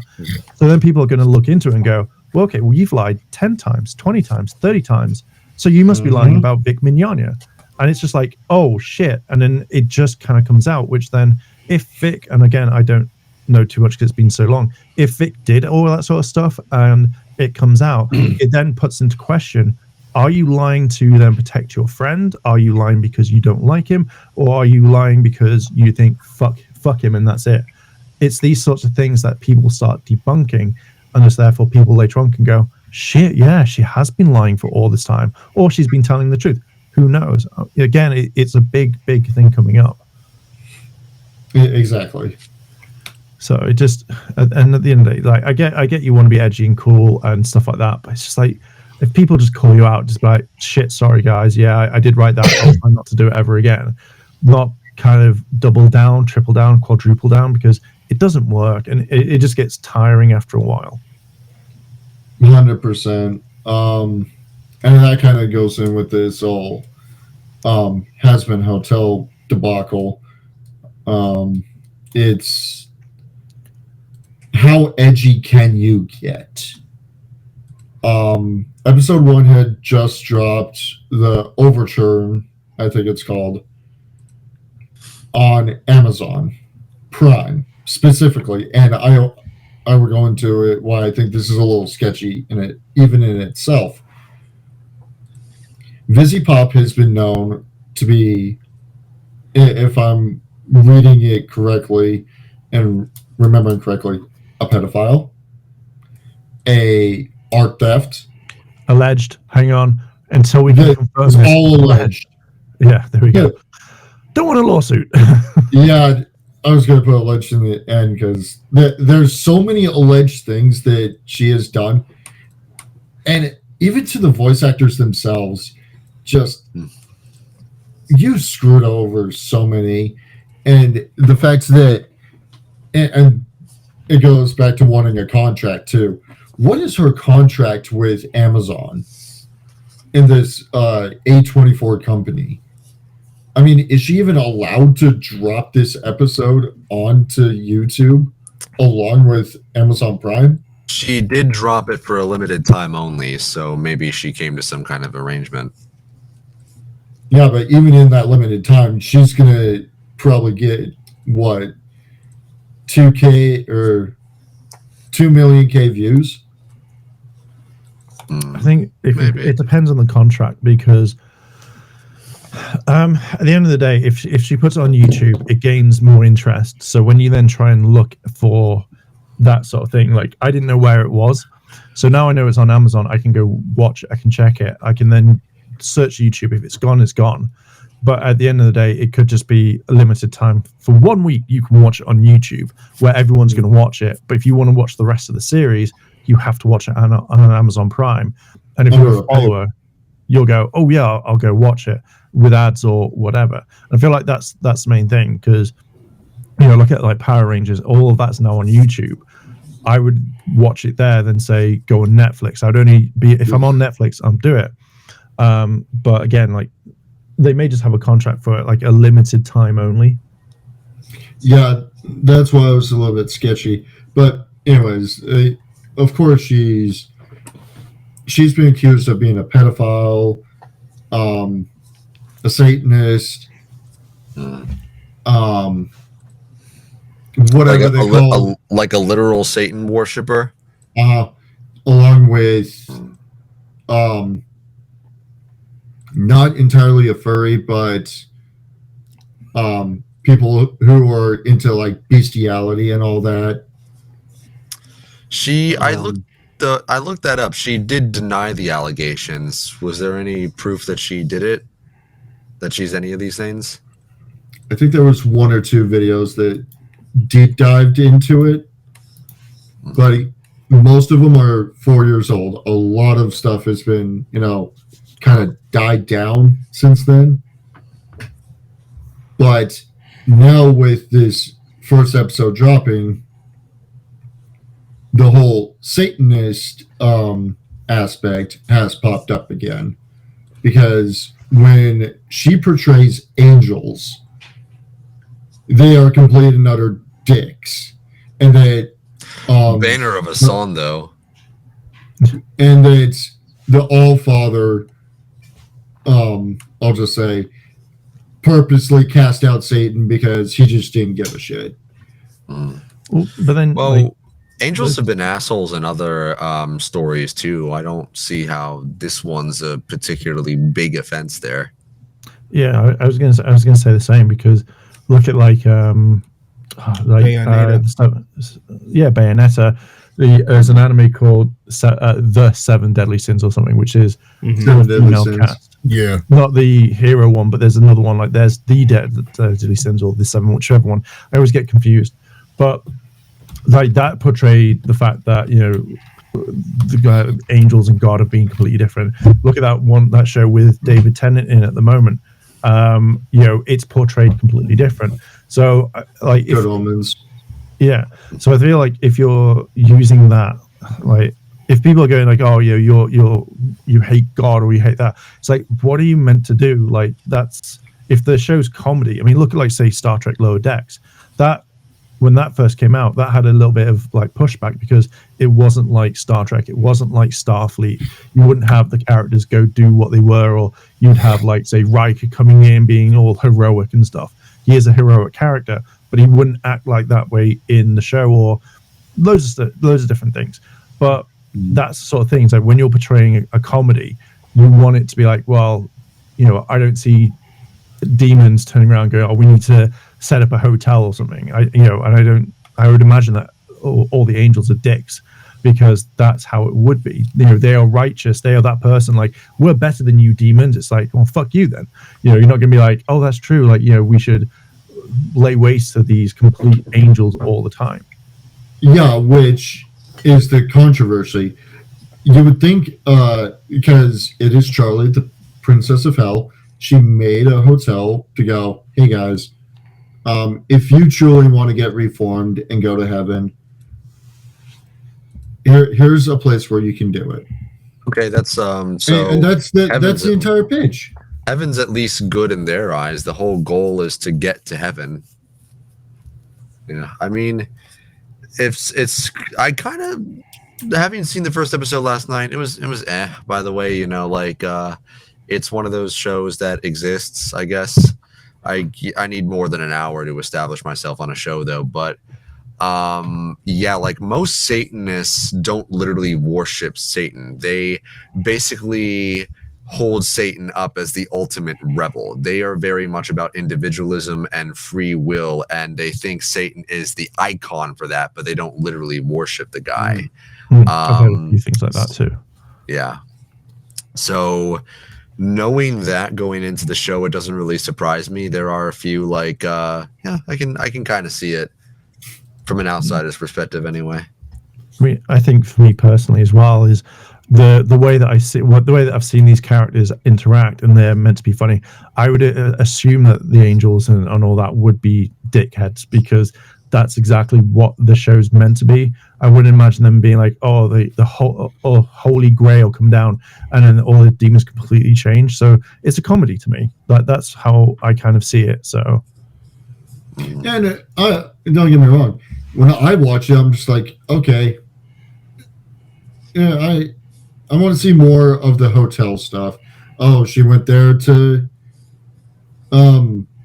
So then people are going to look into it and go, well, okay, well, you've lied 10 times, 20 times, 30 times. So you must be lying about Vic Mignogna. And it's just like, oh shit. And then it just kind of comes out, which then if Vic, and again, I don't know too much because it's been so long, if Vic did all that sort of stuff and it comes out, it then puts into question, are you lying to then protect your friend? Are you lying because you don't like him? Or are you lying because you think, fuck him and that's it? It's these sorts of things that people start debunking, and just therefore people later on can go, shit, yeah, she has been lying for all this time, or she's been telling the truth. Who knows? Again, it's a big thing coming up. Exactly. So it just, and at the end of the day, like I get you want to be edgy and cool and stuff like that, but it's just like, if people just call you out, just be like, shit, sorry guys, yeah, I did write that, I'll try not to do it ever again. Not kind of double down, triple down, quadruple down, because it doesn't work, and it just gets tiring after a while. 100%. And that kind of goes in with this whole Has-Been Hotel debacle. It's how edgy can you get? Episode 1 had just dropped, the Overture, I think it's called, on Amazon Prime specifically, and I will go into it why I think this is a little sketchy in it, even in itself. Vizzy Pop has been known to be, if I'm reading it correctly and remembering correctly, a pedophile, a art theft. Alleged. Hang on until we can confirm it's this. all alleged. Yeah, there we go. Don't want a lawsuit. Yeah, I was going to put alleged in the end because there's so many alleged things that she has done, and even to the voice actors themselves, just you screwed over so many, and the fact that and it goes back to wanting a contract too. What is her contract with Amazon in this A24 company? I mean, is she even allowed to drop this episode onto YouTube along with Amazon Prime? She did drop it for a limited time only, so maybe she came to some kind of arrangement. Yeah, but even in that limited time, she's going to probably get, what, 2K or 2 million K views? I think it depends on the contract, because at the end of the day, if she puts it on YouTube, it gains more interest. So when you then try and look for that sort of thing, like I didn't know where it was, so now I know it's on Amazon. I can go watch it, I can check it, I can then search YouTube. If it's gone, it's gone. But at the end of the day, it could just be a limited time. For 1 week, you can watch it on YouTube where everyone's going to watch it. But if you want to watch the rest of the series, you have to watch it on Amazon Prime. And if you're a follower, you'll go, oh yeah, I'll go watch it with ads or whatever. And I feel like that's the main thing, because look at like Power Rangers, all of that's now on YouTube. I would watch it there than say go on Netflix. I'd only be, if I'm on Netflix, I'll do it. But again, like they may just have a contract for it, like a limited time only. Yeah, that's why it was a little bit sketchy. But anyways, of course she's been accused of being a pedophile, a Satanist, whatever they call, like a literal Satan worshiper, along with not entirely a furry, but people who are into like bestiality and all that. I looked that up. She did deny the allegations. Was there any proof that she did it? That she's any of these things? I think there was 1 or 2 videos that deep dived into it, but most of them are 4 years old. A lot of stuff has been, kind of died down since then. But now with this first episode dropping, the whole Satanist aspect has popped up again, because when she portrays angels, they are complete and utter dicks, and that banner of a song though, and it's the All-Father. I'll just say, purposely cast out Satan because he just didn't give a shit. But then, angels have been assholes in other stories too. I don't see how this one's a particularly big offense there. Yeah, I was gonna say the same, because look at Bayonetta. Bayonetta. There's an anime called The Seven Deadly Sins or something, which is Seven Deadly Sins. Cast. Yeah, Not the hero one, but there's another one. Like there's the Deadly Sins or the Seven, whichever one. I always get confused. But like that portrayed the fact that the angels and God have been completely different. Look at that show with David Tennant in at the moment. It's portrayed completely different. So like Good Omens. Yeah. So I feel like if you're using that, like if people are going like, oh, you hate God or you hate that, it's like, what are you meant to do? Like that's, if the show's comedy, I mean, look at like say Star Trek Lower Decks, that when that first came out, that had a little bit of like pushback because it wasn't like Star Trek, it wasn't like Starfleet. You wouldn't have the characters go do what they were, or you'd have like say Riker coming in being all heroic and stuff. He is a heroic character, but he wouldn't act like that way in the show, or loads of different things. But that's the sort of things like when you're portraying a comedy, you want it to be like, well, you know, I don't see demons turning around going, oh, we need to set up a hotel or something. I would imagine that all the angels are dicks, because that's how it would be. You know, they are righteous, they are that person, like, we're better than you demons. It's like, well, fuck you then. You know, you're not gonna be like, oh, that's true, like, you know, we should lay waste to these complete angels all the time. Yeah, which is the controversy. You would think, because it is Charlie, the Princess of Hell, she made a hotel to go, hey guys, if you truly want to get reformed and go to heaven, here's a place where you can do it. Okay, that's so and that's the entire pitch. Heaven's at least good in their eyes. The whole goal is to get to heaven. Yeah, I mean, it's I kind of, having seen the first episode last night, it was by the way, you know, like it's one of those shows that exists, I guess. I need more than an hour to establish myself on a show though, but yeah, like most Satanists don't literally worship Satan. They basically hold Satan up as the ultimate rebel. They are very much about individualism and free will, and they think Satan is the icon for that, but they don't literally worship the guy. I've heard a few things like that too. Yeah. So knowing that going into the show, it doesn't really surprise me. There are a few like yeah, I can kind of see it from an outsider's perspective anyway. I mean, I think for me personally as well is the way that I see the way that I've seen these characters interact, and they're meant to be funny. I would assume that the angels and all that would be dickheads, because that's exactly what the show's meant to be. I wouldn't imagine them being like, oh, the whole holy grail come down and then all the demons completely change. So it's a comedy to me. That's how I kind of see it. So, and don't get me wrong, when I watch it, I'm just like, okay, yeah, I want to see more of the hotel stuff. Oh, she went there to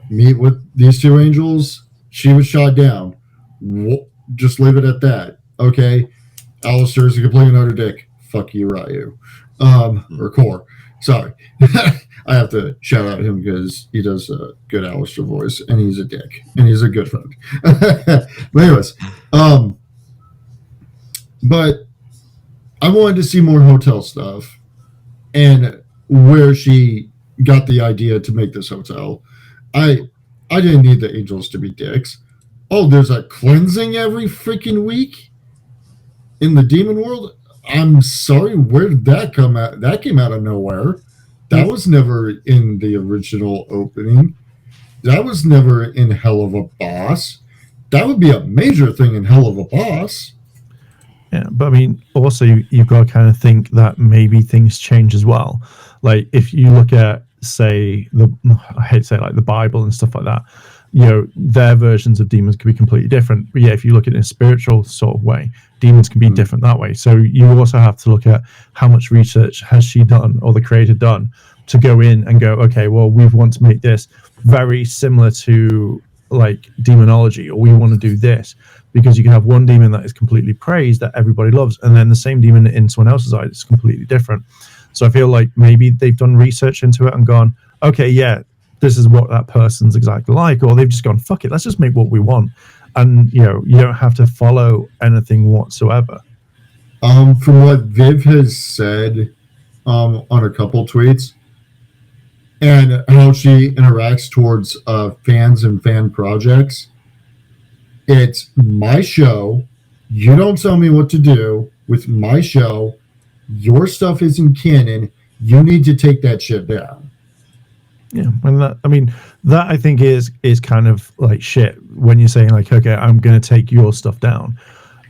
meet with these two angels. She was shot down. Just leave it at that. Okay, Alistair is a complete and utter dick. Fuck you, Ryu. Or Core. Sorry. I have to shout out him because he does a good Alistair voice, and he's a dick, and he's a good friend. But anyways, but I wanted to see more hotel stuff, and where she got the idea to make this hotel. I didn't need the angels to be dicks. Oh, there's a cleansing every freaking week in the demon world? I'm sorry, where did that come out? That came out of nowhere. That was never in the original opening. That was never in Hell of a Boss. That would be a major thing in Hell of a Boss. Yeah, but I mean, also you've got to kind of think that maybe things change as well. Like if you look at, say, I hate to say it, like the Bible and stuff like that, you know, their versions of demons can be completely different. But yeah, if you look at it in a spiritual sort of way, demons can be different that way. So you also have to look at how much research has she done, or the creator done, to go in and go, okay, well, we want to make this very similar to like demonology, or we want to do this, because you can have one demon that is completely praised that everybody loves, and then the same demon in someone else's eye is completely different. So I feel like maybe they've done research into it and gone, okay, yeah, this is what that person's exactly like, or they've just gone, fuck it, let's just make what we want. And, you know, you don't have to follow anything whatsoever. From what Viv has said on a couple tweets, and how she interacts towards fans and fan projects, it's my show. You don't tell me what to do with my show. Your stuff isn't canon. You need to take that shit down. Yeah, and that I think is kind of like shit when you're saying like, okay, I'm going to take your stuff down.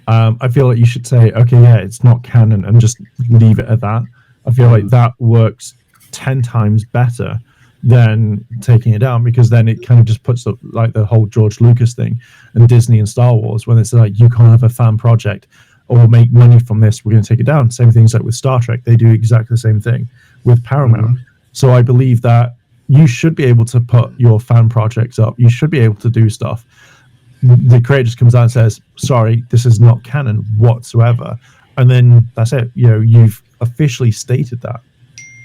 I feel like you should say, okay, yeah, it's not canon, and just leave it at that. I feel like that works 10 times better than taking it down, because then it kind of just puts up like the whole George Lucas thing and Disney and Star Wars, when it's like, you can't have a fan project or make money from this, we're going to take it down. Same things like with Star Trek, they do exactly the same thing with Paramount. So I believe that you should be able to put your fan projects up. You should be able to do stuff. The creator just comes out and says, sorry, this is not canon whatsoever. And then that's it. You know, you've officially stated that.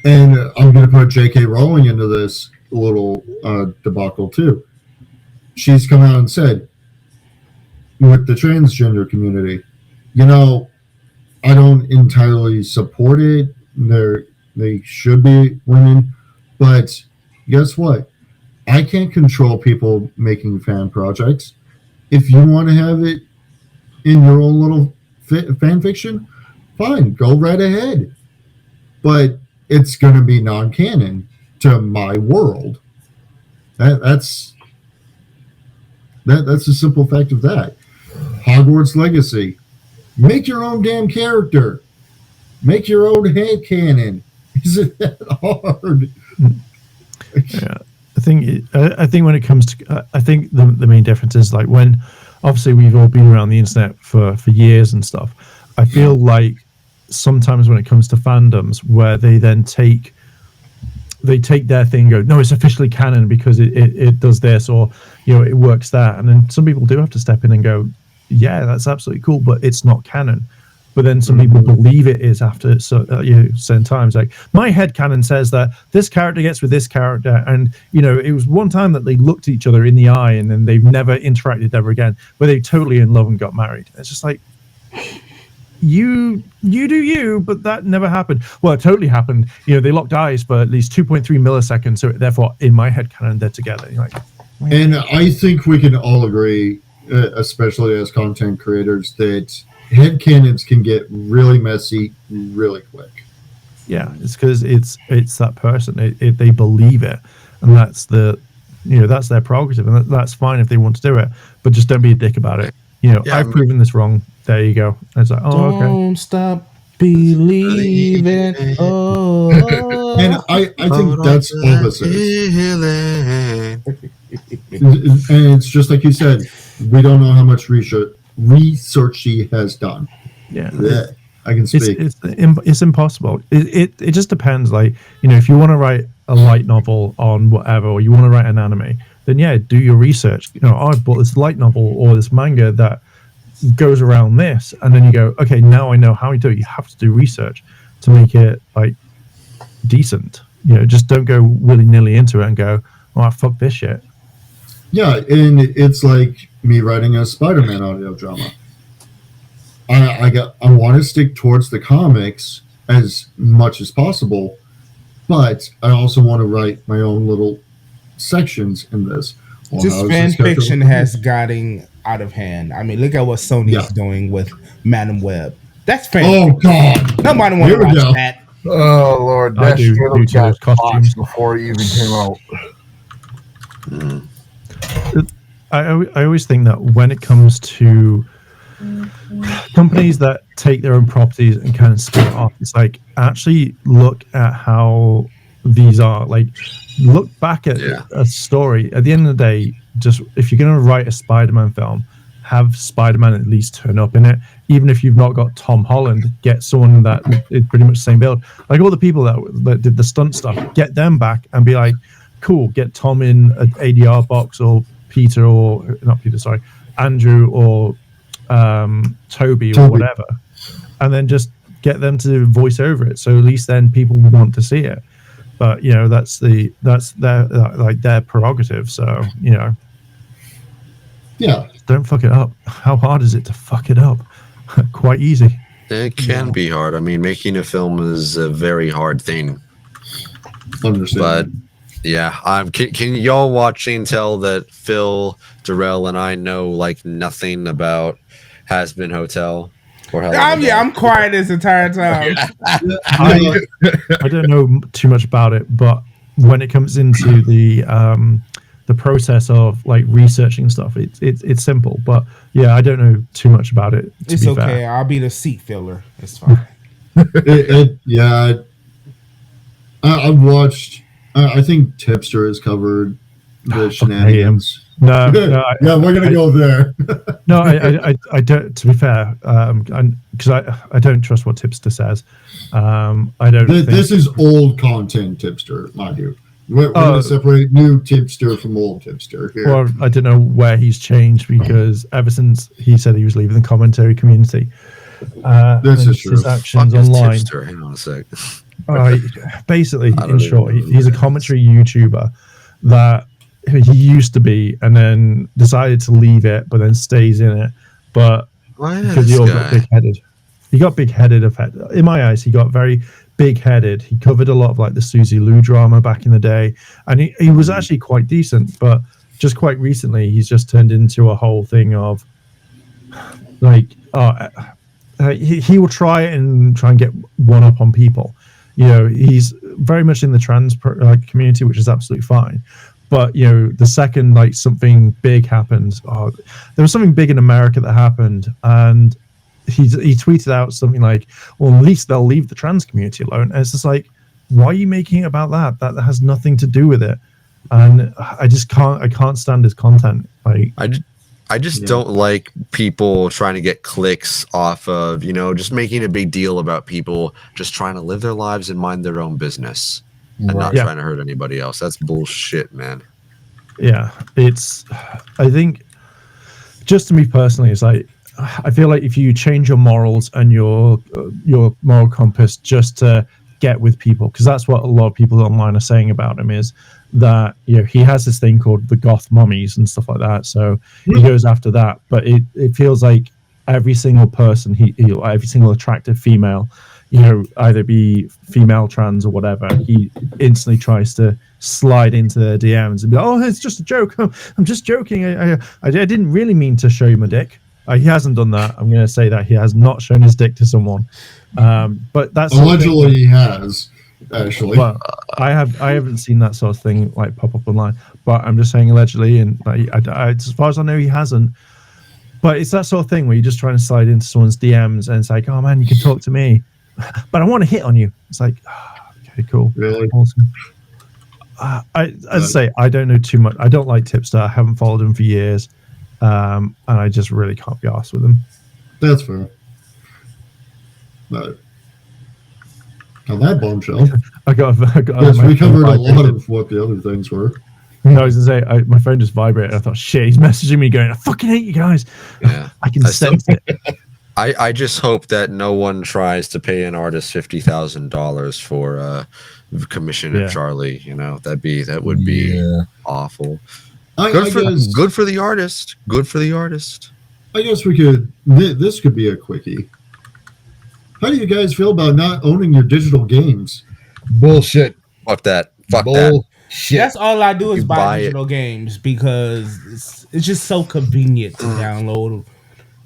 And I'm going to put J.K. Rowling into this little debacle too. She's come out and said, with the transgender community, you know, I don't entirely support it. They should be women. But guess what? I can't control people making fan projects. If you want to have it in your own little fan fiction, fine, go right ahead. But it's going to be non-canon to my world. That's a simple fact of that. Hogwarts Legacy. Make your own damn character. Make your own headcanon. Is it that hard? Yeah. I think when it comes to, I think the main difference is like, when obviously we've all been around the internet for years and stuff, I feel like sometimes when it comes to fandoms where they then take their thing and go, no, it's officially canon because it does this, or, you know, it works that. And then some people do have to step in and go, yeah, that's absolutely cool, but it's not canon. But then some people believe it is after certain times. Like, my headcanon says that this character gets with this character, and, you know, it was one time that they looked at each other in the eye and then they've never interacted ever again, but they totally in love and got married. It's just like, you do you, but that never happened. Well, it totally happened. You know, they locked eyes for at least 2.3 milliseconds, so therefore in my headcanon they're together. You're like, and I think we can all agree, especially as content creators, that headcanons can get really messy really quick. Yeah, it's because it's that person. They believe it, and that's that's their prerogative, and that's fine if they want to do it. But just don't be a dick about it. You know, I've proven this wrong. There you go. And it's like, oh, okay. Don't stop believing. Oh, and I think that's all this is. And it's just like you said, we don't know how much research she has done. Yeah, I can speak. It's impossible. It just depends. Like, you know, if you want to write a light novel on whatever, or you want to write an anime, then yeah, do your research. You know, I bought this light novel or this manga that goes around this, and then you go, okay, now I know how you do it. You have to do research to make it like decent. You know, just don't go willy-nilly into it and go, oh, fuck this shit. Yeah, and it's like me writing a Spider-Man audio drama. I want to stick towards the comics as much as possible, but I also want to write my own little sections in this. Well, this fan fiction has gotten out of hand. I mean, look at what Sony's doing with Madam Web. That's fan. Oh God! Nobody want to watch that. Oh Lord, that due to those costumes before it even came out. I always think that when it comes to companies that take their own properties and kind of spin it off, it's like, actually look at how these are. Like, look back at a story. At the end of the day, just if you're going to write a Spider-Man film, have Spider-Man at least turn up in it. Even if you've not got Tom Holland, get someone that is pretty much the same build. Like all the people that did the stunt stuff, get them back and be like, cool, get Tom in an ADR box, or Peter, or not Peter, sorry, Andrew, or Toby, or whatever, and then just get them to voice over it. So at least then people want to see it. But you know, that's their prerogative. So you know, don't fuck it up. How hard is it to fuck it up? Quite easy. It can be hard. I mean, making a film is a very hard thing. Understand. But yeah, can y'all watching tell that Phil, Darrell, and I know like nothing about Has Been Hotel? Or I'm quiet this entire time. I don't know too much about it, but when it comes into the process of like researching stuff, it's simple. But yeah, I don't know too much about it. It's okay. Fair. I'll be the seat filler. It's fine. I've watched I think Tipster has covered the shenanigans. No, Yeah, we're gonna go there. no, I don't. To be fair, because I don't trust what Tipster says. I don't. This is old content Tipster, mind you. We're going to separate new Tipster from old Tipster here. Well, I don't know where he's changed because ever since he said he was leaving the commentary community, this is true. His actions online. Tipster. Hang on a sec. Basically, in short, he's a commentary YouTuber that he used to be, and then decided to leave it, but then stays in it. But because he all got big-headed, in my eyes, he got very big-headed. He covered a lot of like the Susie Lou drama back in the day, and he was actually quite decent. But just quite recently, he's just turned into a whole thing of like, he will try and get one up on people. You know, he's very much in the trans community, which is absolutely fine. But you know, the second like something big happens, there was something big in America that happened, and he tweeted out something like, "Well, at least they'll leave the trans community alone." And it's just like, why are you making it about that? That has nothing to do with it. And I can't stand his content. Like, I just don't like people trying to get clicks off of, you know, just making a big deal about people just trying to live their lives and mind their own business and not trying to hurt anybody else. That's bullshit, man. Yeah, I think, just to me personally, it's like, I feel like if you change your morals and your moral compass just to get with people, because that's what a lot of people online are saying about him, is that, you know, he has this thing called the goth mummies and stuff like that, so he goes after that. But it feels like every single person, every single attractive female, you know, either be female, trans, or whatever, he instantly tries to slide into their DMs and be like, "Oh, it's just a joke. I'm just joking. I didn't really mean to show you my dick." He hasn't done that. I'm going to say that he has not shown his dick to someone. But that's allegedly he has. Actually, well, I haven't seen that sort of thing like pop up online. But I'm just saying allegedly, and as far as I know, he hasn't. But it's that sort of thing where you're just trying to slide into someone's DMs and it's like, "Oh man, you can talk to me, but I want to hit on you." It's like, okay, cool, really awesome. As I say, I don't know too much. I don't like Tipster. I haven't followed him for years. And I just really can't be arsed with him. That's fair. But on that bombshell, I got yes, we covered a lot of what the other things were. No, I was gonna say, my phone just vibrated. I thought, shit, he's messaging me going, "I fucking hate you guys." Yeah, I can sense it. I just hope that no one tries to pay an artist $50,000 for commission of Charlie. You know, that would be awful. Good for the artist. Good for the artist. I guess we could. This could be a quickie. How do you guys feel about not owning your digital games? Bullshit. Fuck that. Fuck Bullshit. that. That's all I do is You buy buy digital games because it's just so convenient to download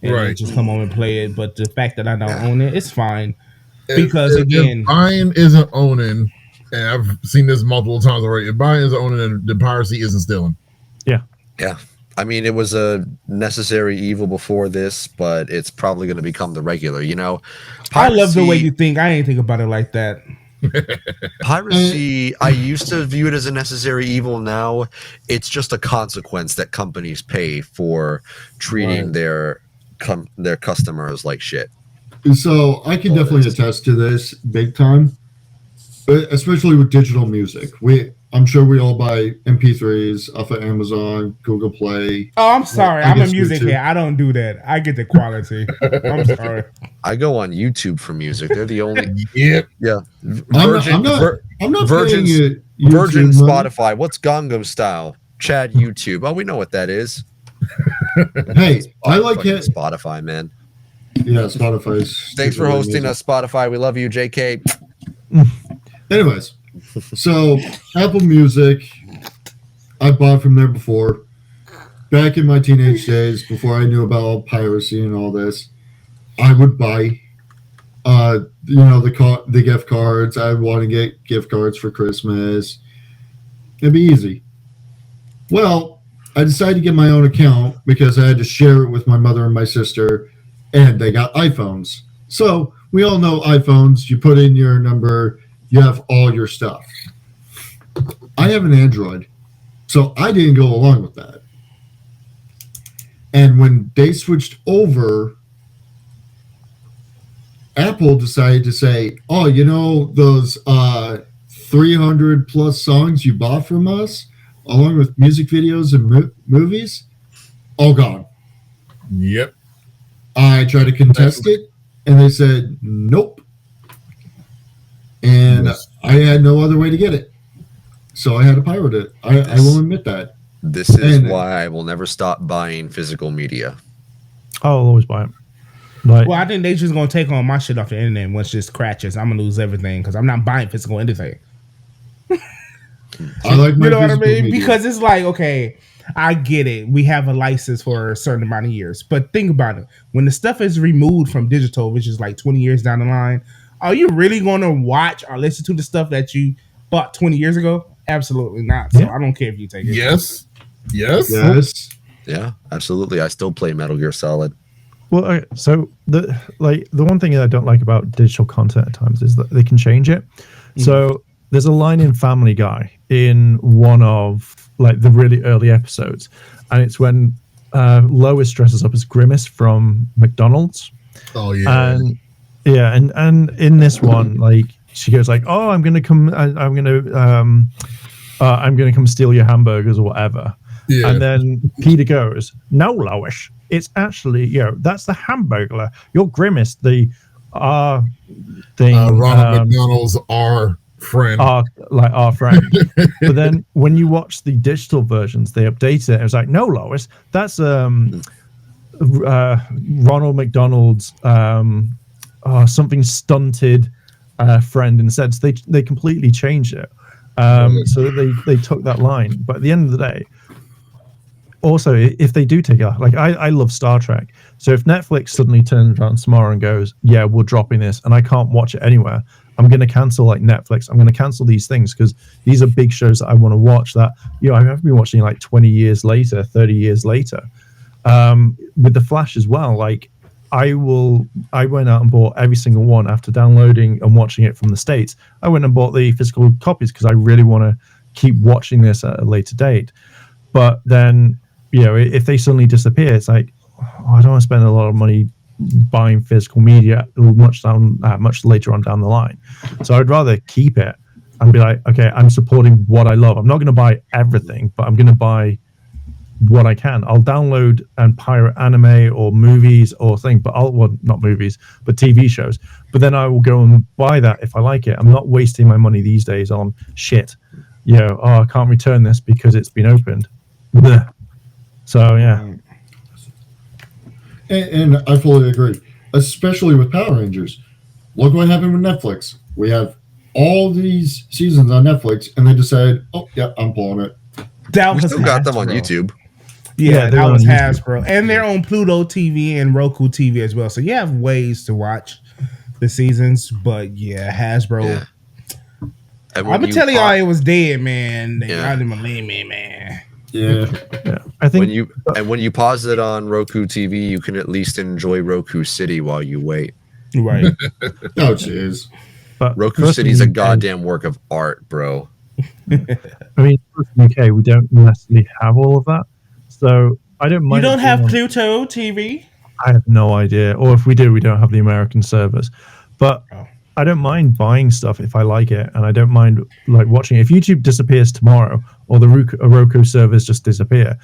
and just come on and play it. But the fact that I don't own it, it's fine. Because again, if buying isn't owning, and I've seen this multiple times already. If buying isn't owning, then piracy isn't stealing. Yeah. I mean, it was a necessary evil before this, but it's probably going to become the regular, you know? Piracy, I love the way you think. I ain't think about it like that. Piracy, I used to view it as a necessary evil. Now it's just a consequence that companies pay for treating their customers like shit. So I can definitely attest to this big time, especially with digital music. I'm sure we all buy MP3s off of Amazon, Google Play. Oh, I'm sorry. I'm a music head. I don't do that. I get the quality. I'm sorry. I go on YouTube for music. They're the only. Yeah. I'm not Virgin YouTube Spotify. What's Gangnam Style? Chad YouTube. Oh, we know what that is. Hey, I like it. Spotify, man. Yeah, Spotify's. Thanks for hosting us, Spotify. We love you, JK. Anyways. So, Apple Music, I bought from there before. Back in my teenage days, before I knew about piracy and all this, I would buy, the gift cards. I would want to get gift cards for Christmas. It'd be easy. Well, I decided to get my own account because I had to share it with my mother and my sister, and they got iPhones. So, we all know iPhones. You put in your number, you have all your stuff. I have an Android, so I didn't go along with that. And when they switched over, Apple decided to say, "Oh, you know those 300 plus songs you bought from us, along with music videos and movies, all gone." Yep. I tried to contest it, and they said nope. And I had no other way to get it, so I had to pirate it. I will admit that. This is why I will never stop buying physical media. I'll always buy it. Like, Well, I think they just gonna take on my shit off the internet once this crashes. I'm gonna lose everything because I'm not buying physical anything. I like my You know what I physical mean? media. Because it's like, okay, I get it. We have a license for a certain amount of years, but think about it. When the stuff is removed from digital, which is like 20 years down the line, are you really going to watch or listen to the stuff that you bought 20 years ago? Absolutely not. So Yeah. I don't care if you take it. Yes. Yes. Yes. Yeah, absolutely. I still play Metal Gear Solid. well, okay, so the one thing that I don't like about digital content at times is that they can change it. So there's a line in Family Guy in one of like the really early episodes, and it's when Lois dresses up as Grimace from McDonald's. Oh yeah. And yeah, and in this one, like she goes like, "Oh, I'm gonna come steal your hamburgers or whatever." Yeah. And then Peter goes, "No, Lois, it's actually that's the hamburger. Your Grimace, the thing, Ronald McDonald's our friend. our friend." But then when you watch the digital versions, they update it. It was like, "No, Lois, that's Ronald McDonald's something stunted friend instead." So they completely changed it. So they took that line. But at the end of the day, also, if they do take it, like I love Star Trek. So if Netflix suddenly turns around tomorrow and goes, "Yeah, we're dropping this," and I can't watch it anywhere, I'm going to cancel like Netflix. I'm going to cancel these things because these are big shows that I want to watch that, I have been watching like 20 years later, 30 years later. With The Flash as well, like I went out and bought every single one after downloading and watching it from the States. I went and bought the physical copies because I really want to keep watching this at a later date. But then, if they suddenly disappear, it's like, I don't want to spend a lot of money buying physical media much later on down the line. So I'd rather keep it and be like, okay, I'm supporting what I love. I'm not going to buy everything, but I'm going to buy what I can. I'll download and pirate anime or movies or things, but not movies, but TV shows. But then I will go and buy that if I like it. I'm not wasting my money these days on shit. I can't return this because it's been opened. Blech. So yeah. And I fully agree, especially with Power Rangers. Look what happened with Netflix. We have all these seasons on Netflix, and they decided, "Oh, yeah, I'm pulling it." That We was still got them on Hasbro. YouTube. Yeah, they're that was on YouTube. Hasbro. And they're on Pluto TV and Roku TV as well. So you have ways to watch the seasons. But yeah, Hasbro. Yeah. And I've when been you telling pop- y'all it was dead, man. Yeah. Y'all didn't believe me, man. Yeah. I think when you pause it on Roku TV, you can at least enjoy Roku City while you wait. Right. Oh, jeez. but Roku first City's in a the UK goddamn work of art, bro. I mean, in the UK, we don't necessarily have all of that. So I don't You mind. don't it have being on- Pluto TV? I have no idea. Or if we do, we don't have the American servers. But Oh. I don't mind buying stuff if I like it, and I don't mind like watching it. If YouTube disappears tomorrow, or the Roku servers just disappear,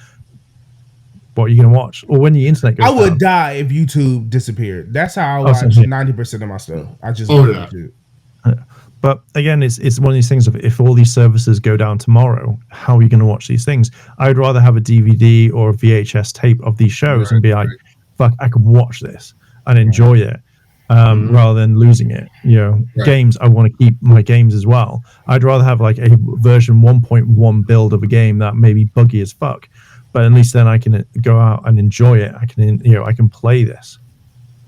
what are you going to watch? Or when the internet goes I would down. die if YouTube disappeared. That's how I Oh, same watch here. 90% of my stuff. I just Oh, go yeah. to YouTube. But again, it's one of these things of if all these services go down tomorrow, how are you going to watch these things? I'd rather have a DVD or a VHS tape of these shows and be like, fuck, I can watch this and enjoy it. Rather than losing it. Games, I want to keep my games as well. I'd rather have like a version 1.1 build of a game that may be buggy as fuck, but at least then I can go out and enjoy it. I can play this.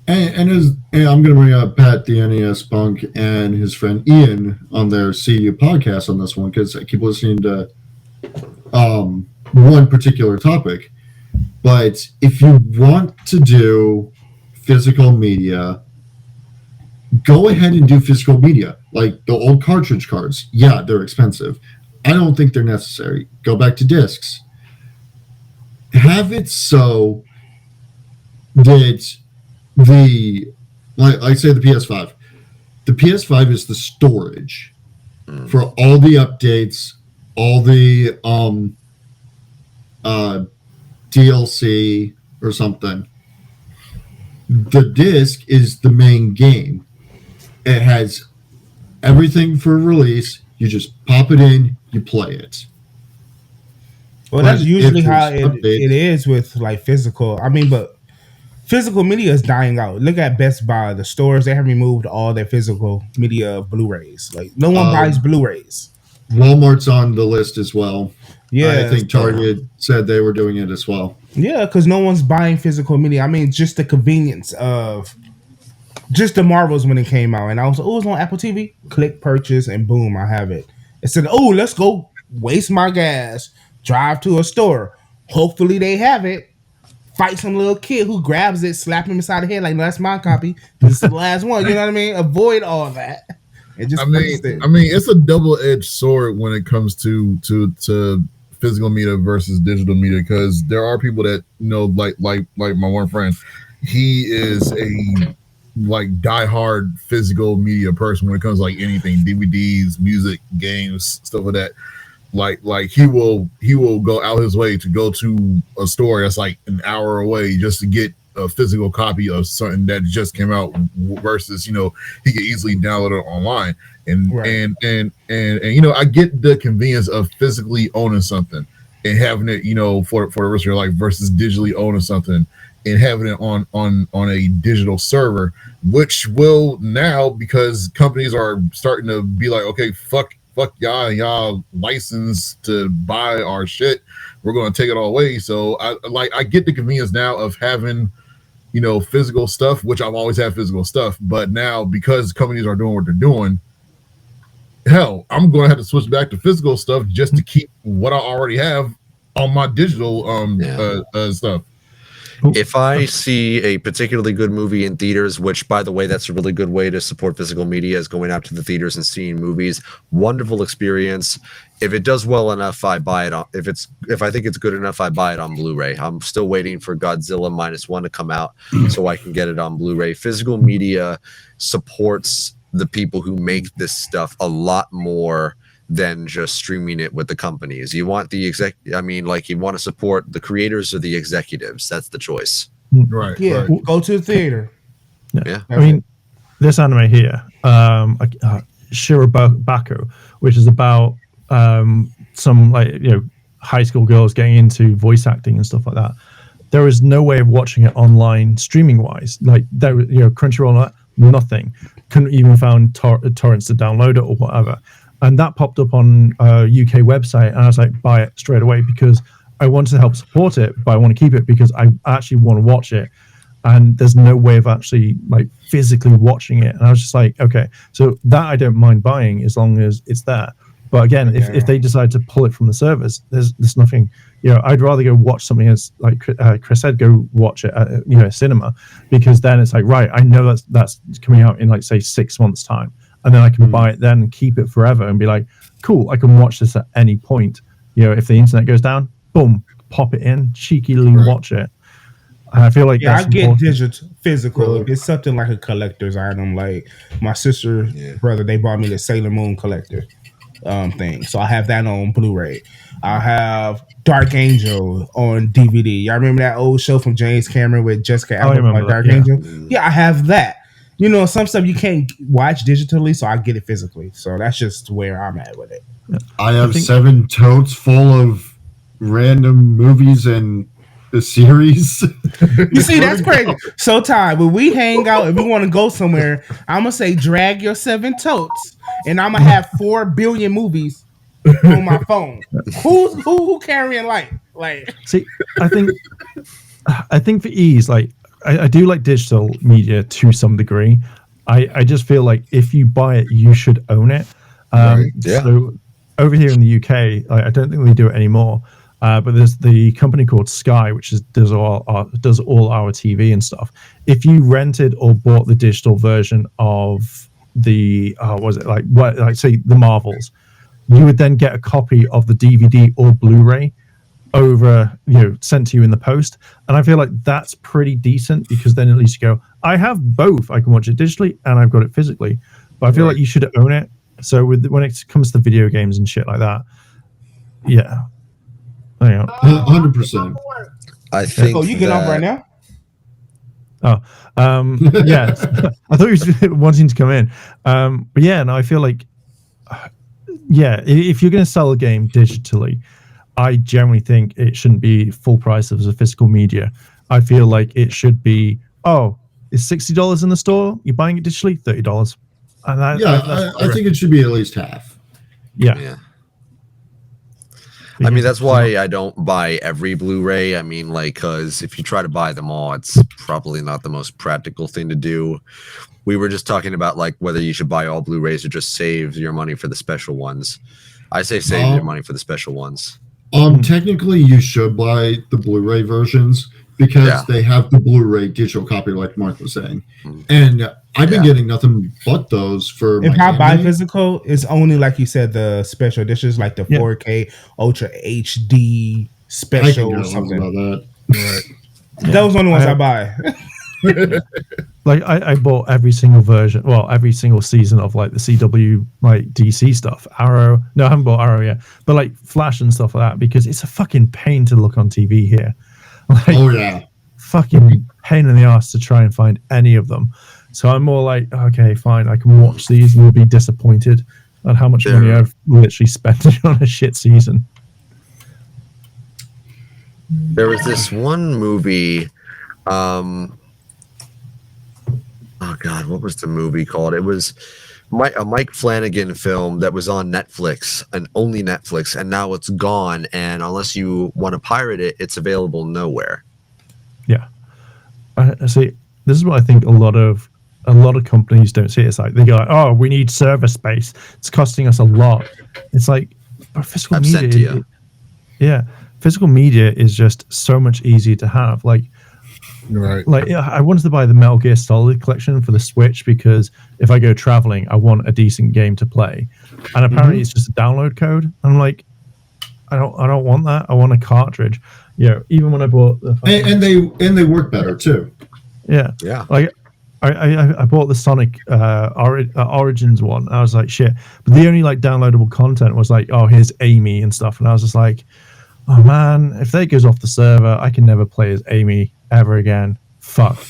And I'm going to bring up Pat the NES Punk and his friend Ian on their CU podcast on this one because I keep listening to one particular topic. But if you want to do physical media, go ahead and do physical media. Like the old cartridge cards. Yeah, they're expensive. I don't think they're necessary. Go back to discs. Have it so that like say the PS5. The PS5 is the storage for all the updates, all the DLC or something. The disc is the main game. It has everything for release. You just pop it in, you play it. Well, that's usually how it is with like physical. I mean, but physical media is dying out. Look at Best Buy. The stores, they have removed all their physical media of Blu-rays. Like, no one buys Blu-rays. Walmart's on the list as well. Yeah. I think Target said they were doing it as well. Yeah, because no one's buying physical media. I mean, just the convenience of just the Marvels when it came out. And I was like, oh, it's on Apple TV. Click purchase, and boom, I have it. Instead of, oh, let's go waste my gas, drive to a store. Hopefully they have it. Fight some little kid who grabs it, slap him inside the head like, no, that's my copy. This is the last one. You know what I mean? Avoid all that. I mean, it's a double-edged sword when it comes to physical media versus digital media, because there are people that like my one friend. He is a like diehard physical media person when it comes to like anything, DVDs, music, games, stuff like that. Like he will go out his way to go to a store that's like an hour away just to get a physical copy of something that just came out, versus he could easily download it online. And right. and I get the convenience of physically owning something and having it for the rest of your life versus digitally owning something and having it on a digital server, which will now, because companies are starting to be like, okay, fuck y'all license to buy our shit, we're going to take it all away. So I get the convenience now of having physical stuff, which I've always had physical stuff, but now because companies are doing what they're doing, hell, I'm going to have to switch back to physical stuff just to keep what I already have on my digital stuff. If I see a particularly good movie in theaters, which, by the way, that's a really good way to support physical media, is going out to the theaters and seeing movies. Wonderful experience. If it does well enough, I buy it. If I think it's good enough, I buy it on Blu-ray. I'm still waiting for Godzilla -1 to come out so I can get it on Blu-ray. Physical media supports the people who make this stuff a lot more than just streaming it with the companies. You want you want to support the creators or the executives. That's the choice. Right. Yeah. Right. Go to the theater. Yeah. I mean, this anime here, Shirobako, which is about some high school girls getting into voice acting and stuff like that. There is no way of watching it online streaming wise. Like there, Crunchyroll, nothing. Couldn't even find torrents to download it or whatever. And that popped up on a UK website, and I was like, buy it straight away, because I wanted to help support it, but I want to keep it because I actually want to watch it. And there's no way of actually physically watching it. And I was just like, okay, so that I don't mind buying as long as it's there. But again, if they decide to pull it from the servers, there's nothing. I'd rather go watch something as like Chris said, go watch it at a cinema, because then it's like, right, I know that's coming out in say 6 months time. And then I can buy it then and keep it forever and be like, cool, I can watch this at any point. If the internet goes down, boom, pop it in, cheekily watch it. And I feel like I get digital, physical. It's something like a collector's item. Like my sister, brother, they bought me the Sailor Moon collector thing. So I have that on Blu-ray. I have Dark Angel on DVD. Y'all remember that old show from James Cameron with Jessica Alba, Dark Angel? Yeah, I have that. Some stuff you can't watch digitally, so I get it physically. So that's just where I'm at with it. I have 7 totes full of random movies and a series. You see, that's crazy. So, Ty, when we hang out and we want to go somewhere, I'm going to say, drag your 7 totes, and I'm going to have 4 billion movies on my phone. Who carrying light? See, I think for ease, I do like digital media to some degree. I just feel like if you buy it, you should own it. So over here in the UK, I don't think they do it anymore. But there's the company called Sky, which does all our TV and stuff. If you rented or bought the digital version of the say the Marvels, you would then get a copy of the DVD or Blu-ray over, sent to you in the post. And I feel like that's pretty decent, because then at least you go, I have both. I can watch it digitally and I've got it physically. But I feel like you should own it. So when it comes to video games and shit like that, yeah. There you go. 100%. I think. Oh, you get off right now? Yeah. I thought you were wanting to come in. But yeah, no, I feel like, if you're going to sell a game digitally, I generally think it shouldn't be full price as a physical media. I feel like it should be, it's $60 in the store, you're buying it digitally, $30. And I think it should be at least half. Yeah. I mean, that's why I don't buy every Blu-ray. I mean, because if you try to buy them all, it's probably not the most practical thing to do. We were just talking about whether you should buy all Blu-rays or just save your money for the special ones. I say save your money for the special ones. Technically, you should buy the Blu-ray versions, because they have the Blu-ray digital copy, like Mark was saying. And I've been getting nothing but those for. If I buy physical, it's only, like you said, the special editions, like the 4K Ultra HD special or something. About that. Right. Those are the ones I buy. I bought every single version, every single season of the CW DC stuff. Arrow, no, I haven't bought Arrow yet, but Flash and stuff like that, because it's a fucking pain to look on TV here. Fucking pain in the ass to try and find any of them. So I'm more okay, fine, I can watch these and will be disappointed at how much money I've literally spent on a shit season. There was this one movie. Oh God, what was the movie called? It was a Mike Flanagan film that was on Netflix, and only Netflix, and now it's gone. And unless you want to pirate it, it's available nowhere. Yeah, I see. This is what I think a lot of companies don't see. It's they go, "Oh, we need server space. It's costing us a lot." It's physical media. Physical media is just so much easier to have. Right. I wanted to buy the Metal Gear Solid collection for the Switch, because if I go traveling, I want a decent game to play. And apparently it's just a download code. I'm I don't want that. I want a cartridge. Even when I bought the and they work better too. Yeah. I bought the Sonic Origins one. I was shit. But the only downloadable content was here's Amy and stuff. And I was just oh man, if that goes off the server, I can never play as Amy ever again. Fuck.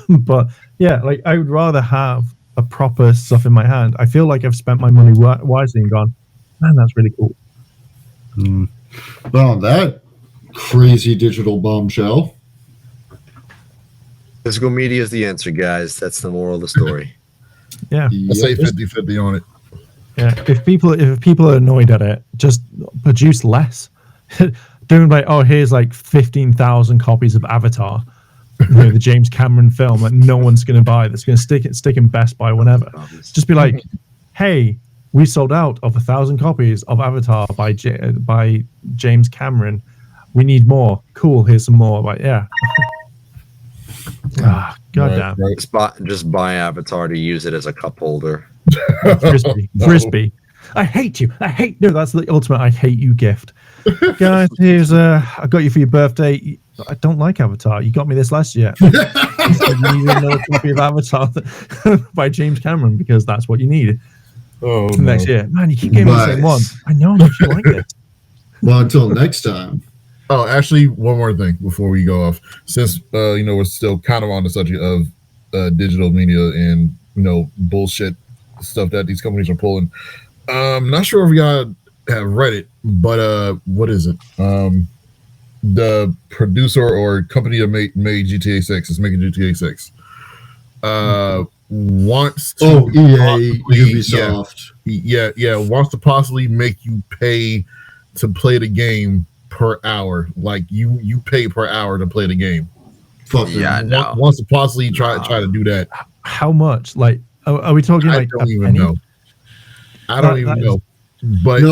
But yeah, I would rather have a proper stuff in my hand. I feel like I've spent my money wisely and gone, man, that's really cool. Well, that crazy digital bombshell. Physical media is the answer, guys. That's the moral of the story. Yeah. I say 50-50 on it. Yeah. If people are annoyed at it, just produce less. Doing here's 15,000 copies of Avatar, the James Cameron film that no one's going to buy, that's going to stick in Best Buy whenever. Just be hey, we sold out of 1,000 copies of Avatar by James Cameron. We need more. Cool, here's some more. Goddamn. Right. Just buy Avatar to use it as a cup holder. Frisbee. I hate you. No, that's the ultimate I hate you gift. Guys, here's I got you for your birthday. I don't like Avatar. You got me this last year. You need another copy of Avatar by James Cameron, because that's what you need. Next year. Man, you keep getting the same one. I know you like it. Well, until next time. Oh, actually, one more thing before we go off. Since we're still kind of on the subject of digital media and bullshit stuff that these companies are pulling. Not sure if y'all have read it, but what is it? The producer or company that made GTA 6 is making GTA 6. Wants to EA, Ubisoft. Wants to possibly make you pay to play the game per hour. You pay per hour to play the game. No. Wants to possibly try to do that. How much? Are we talking I don't even know. I don't even know. But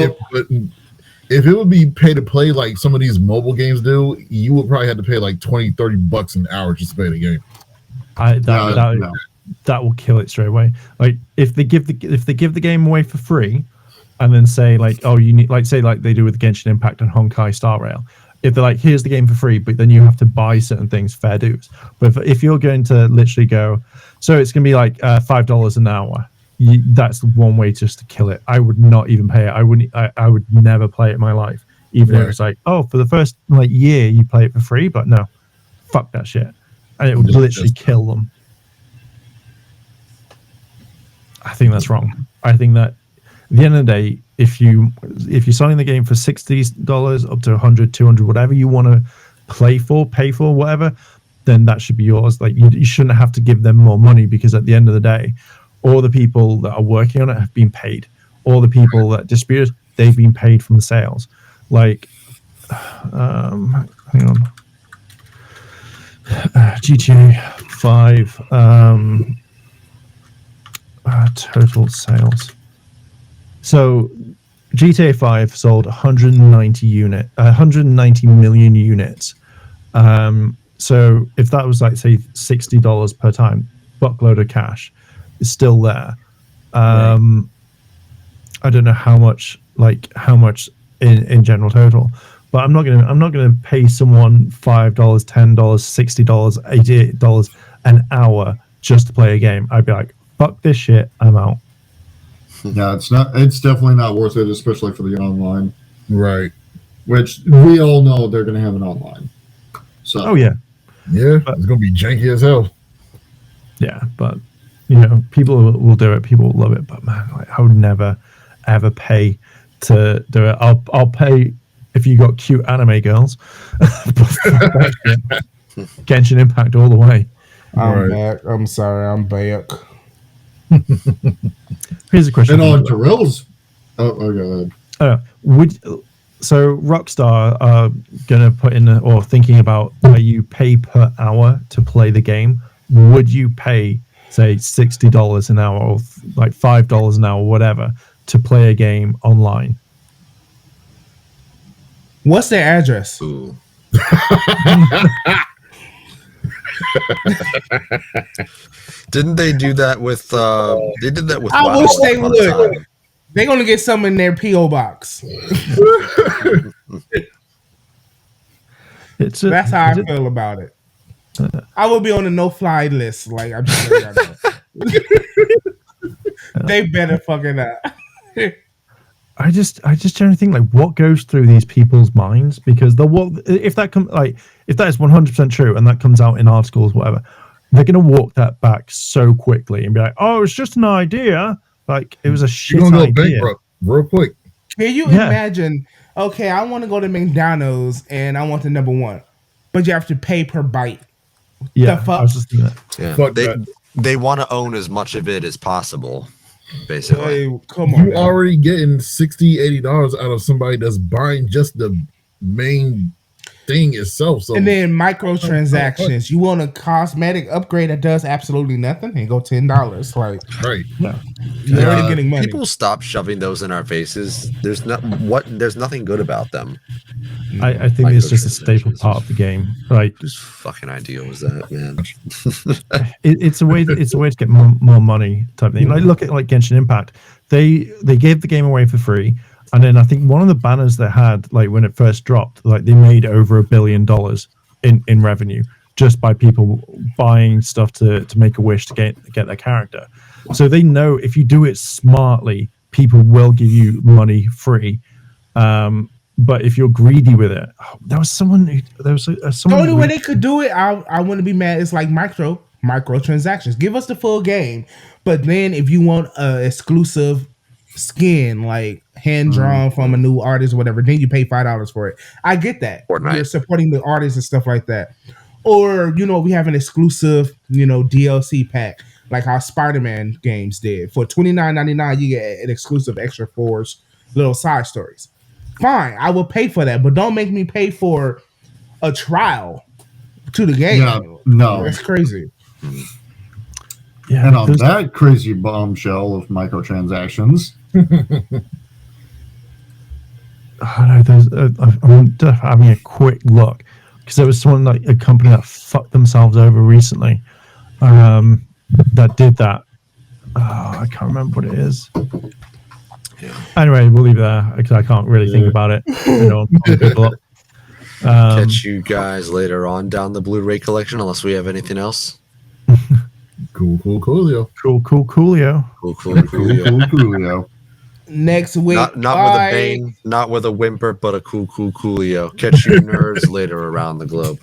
if it would be pay to play like some of these mobile games do, you would probably have to pay $20-$30 an hour just to play the game. That will kill it straight away. If they give the game away for free, and then say like, oh, you need, like, say like they do with Genshin Impact and Honkai Star Rail. If they're like, here's the game for free, but then you have to buy certain things, fair dues. But if you're going to literally go, so it's going to be like $5 an hour. That's one way just to kill it. I would not even pay it. I would never play it in my life, even if it's like, oh, for the first like year you play it for free. But no, fuck that shit, and it would literally kill them. I think that's wrong. I think that at the end of the day, if you're selling the game for $60 up to $100, $200, whatever you want to pay for, whatever, then that should be yours. Like you shouldn't have to give them more money, because at the end of the day, all the people that are working on it have been paid. All the people that distribute, they've been paid from the sales. Like, hang on, GTA 5 total sales. So GTA 5 sold 190 million units. So if that was like, say, $60 per time, buckload of cash is still there. I don't know how much in general total, but I'm not gonna pay someone $5, $10, $60, $88 an hour just to play a game. I'd be like, fuck this shit, I'm out. Yeah, it's definitely not worth it, especially for the online. Right. Which we all know they're going to have an online. So. Oh yeah. Yeah, it's going to be janky as hell. Yeah, but people will do it. People will love it. But man, like, I would never ever pay to do it. I'll pay if you got cute anime girls. Genshin Impact all the way. I'm back. I'm sorry. I'm back. Here's a question. And on Daryl's. Oh, go ahead. So Rockstar are going to put in or thinking about where you pay per hour to play the game. Would you pay, say, $60 an hour or like $5 an hour, whatever, to play a game online? What's their address? Ooh. Didn't they do that with? They did that with. I WoW wish they a lot of would. time. They're gonna get some in their PO box. That's how I feel about it. I will be on the no-fly list. Like I'm just saying right now. They better fucking up. I just generally think, like, what goes through these people's minds, because if that is 100% true and that comes out in articles, whatever, they're gonna walk that back so quickly and be like, oh, it's just an idea. Like, it was a shit You're gonna idea. go bankrupt real quick. Can you imagine? Okay, I want to go to McDonald's and I want the number one, but you have to pay per bite. Yeah, The fuck? I was just thinking that. Yeah. Fuck that. They want to own as much of it as possible, basically. Hey, come on. You already getting $60, $80 out of somebody that's buying just the main thing itself. So And then microtransactions. You want a cosmetic upgrade that does absolutely nothing, and go $10. Like, right. you're already getting money. People stop shoving those in our faces. There's nothing good about them. I think it's just a staple part of the game. Like, Whose fucking idea was that, man? it's a way to get more money type thing. Like, look at like Genshin Impact. They gave the game away for free, and then I think one of the banners they had, like when it first dropped, like they made over $1 billion in revenue just by people buying stuff to make a wish to get their character. So they know if you do it smartly, people will give you money free. But if you're greedy with it, there was someone. The only way they could do it, I wouldn't be mad. It's like microtransactions. Give us the full game, but then if you want a exclusive skin, like hand drawn from a new artist or whatever, then you pay $5 for it. I get that. Fortnite. You're supporting the artists and stuff like that. Or we have an exclusive DLC pack, like how Spider-Man games did. For $29.99, you get an exclusive extra 4 little side stories. Fine, I will pay for that, but don't make me pay for a trial to the game. Yeah, no. That's crazy. Yeah, And on that crazy bombshell of microtransactions, I'm just having a quick look, because there was someone, like a company that fucked themselves over recently, that did that. I can't remember what it is. Anyway, we'll leave it there because I can't really think about it. Catch you guys later on down the Blu-ray collection, unless we have anything else. Coolio. Coolio. Next week. Not with a bang, not with a whimper, but a coolio. Catch you nerds later around the globe.